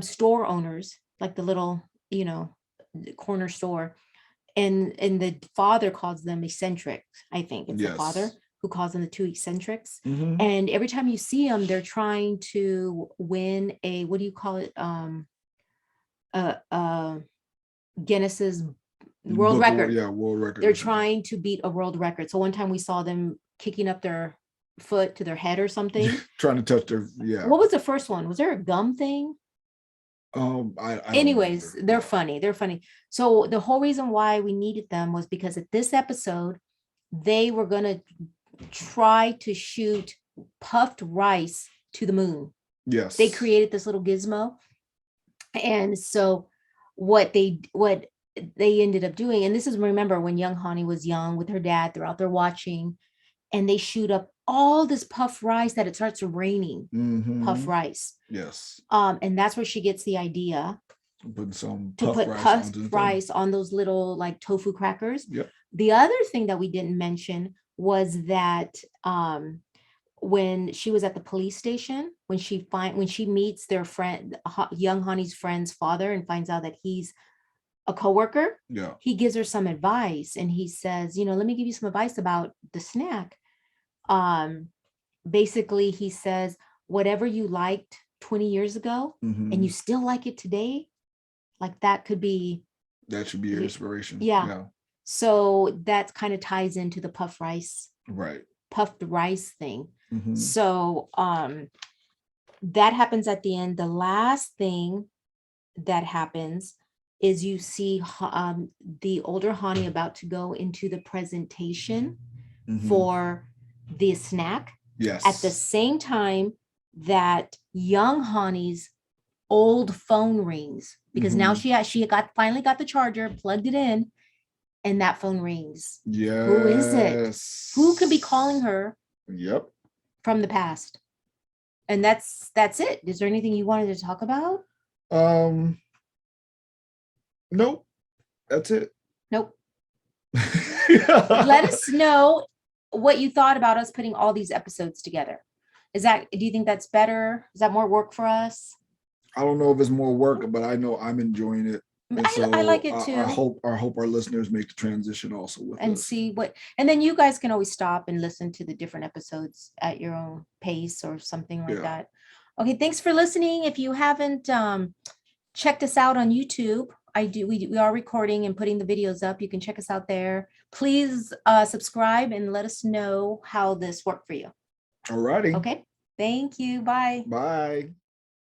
store owners, like the little, corner store. And the father calls them eccentric. I think it's the father who calls them the two eccentrics. And every time you see them, they're trying to win a, what do you call it? Guinness's world record. Yeah, world record. They're trying to beat a world record. So one time we saw them kicking up their foot to their head or something. Trying to touch their, What was the first one? Was there a gum thing? Anyways, they're funny. So the whole reason why we needed them was because at this episode, they were going to try to shoot puffed rice to the moon. Yes. They created this little gizmo. And so what they ended up doing, and this is, remember when young Ha-ni was young with her dad, they're out there watching, and they shoot up all this puffed rice that it starts raining. Puffed rice. Yes. And that's where she gets the idea to put puffed rice on those little like tofu crackers. Yep. The other thing that we didn't mention was that when she was at the police station, when she meets their friend, young Ha-ni's friend's father, and finds out that he's a coworker, he gives her some advice, and he says, let me give you some advice about the snack. Basically he says, whatever you liked 20 years ago and you still like it today, like that should be your inspiration. Yeah. So that kind of ties into the puffed rice thing. So that happens at the end. The last thing that happens is you see the older Ha-ni about to go into the presentation for the snack. Yes. At the same time that young Ha-ni's old phone rings, because now she finally got the charger, plugged it in, and that phone rings. Yeah. Who is it? Who could be calling her? Yep. From the past. And that's it. Is there anything you wanted to talk about? Nope. That's it. Nope. Let us know what you thought about us putting all these episodes together. Do you think that's better? Is that more work for us? I don't know if it's more work, but I know I'm enjoying it. I like it too. I hope our listeners make the transition also with and us. See and then you guys can always stop and listen to the different episodes at your own pace or something like that. Okay, thanks for listening. If you haven't checked us out on YouTube, we are recording and putting the videos up. You can check us out there. Please subscribe and let us know how this worked for you. All righty. Okay. Thank you. Bye. Bye.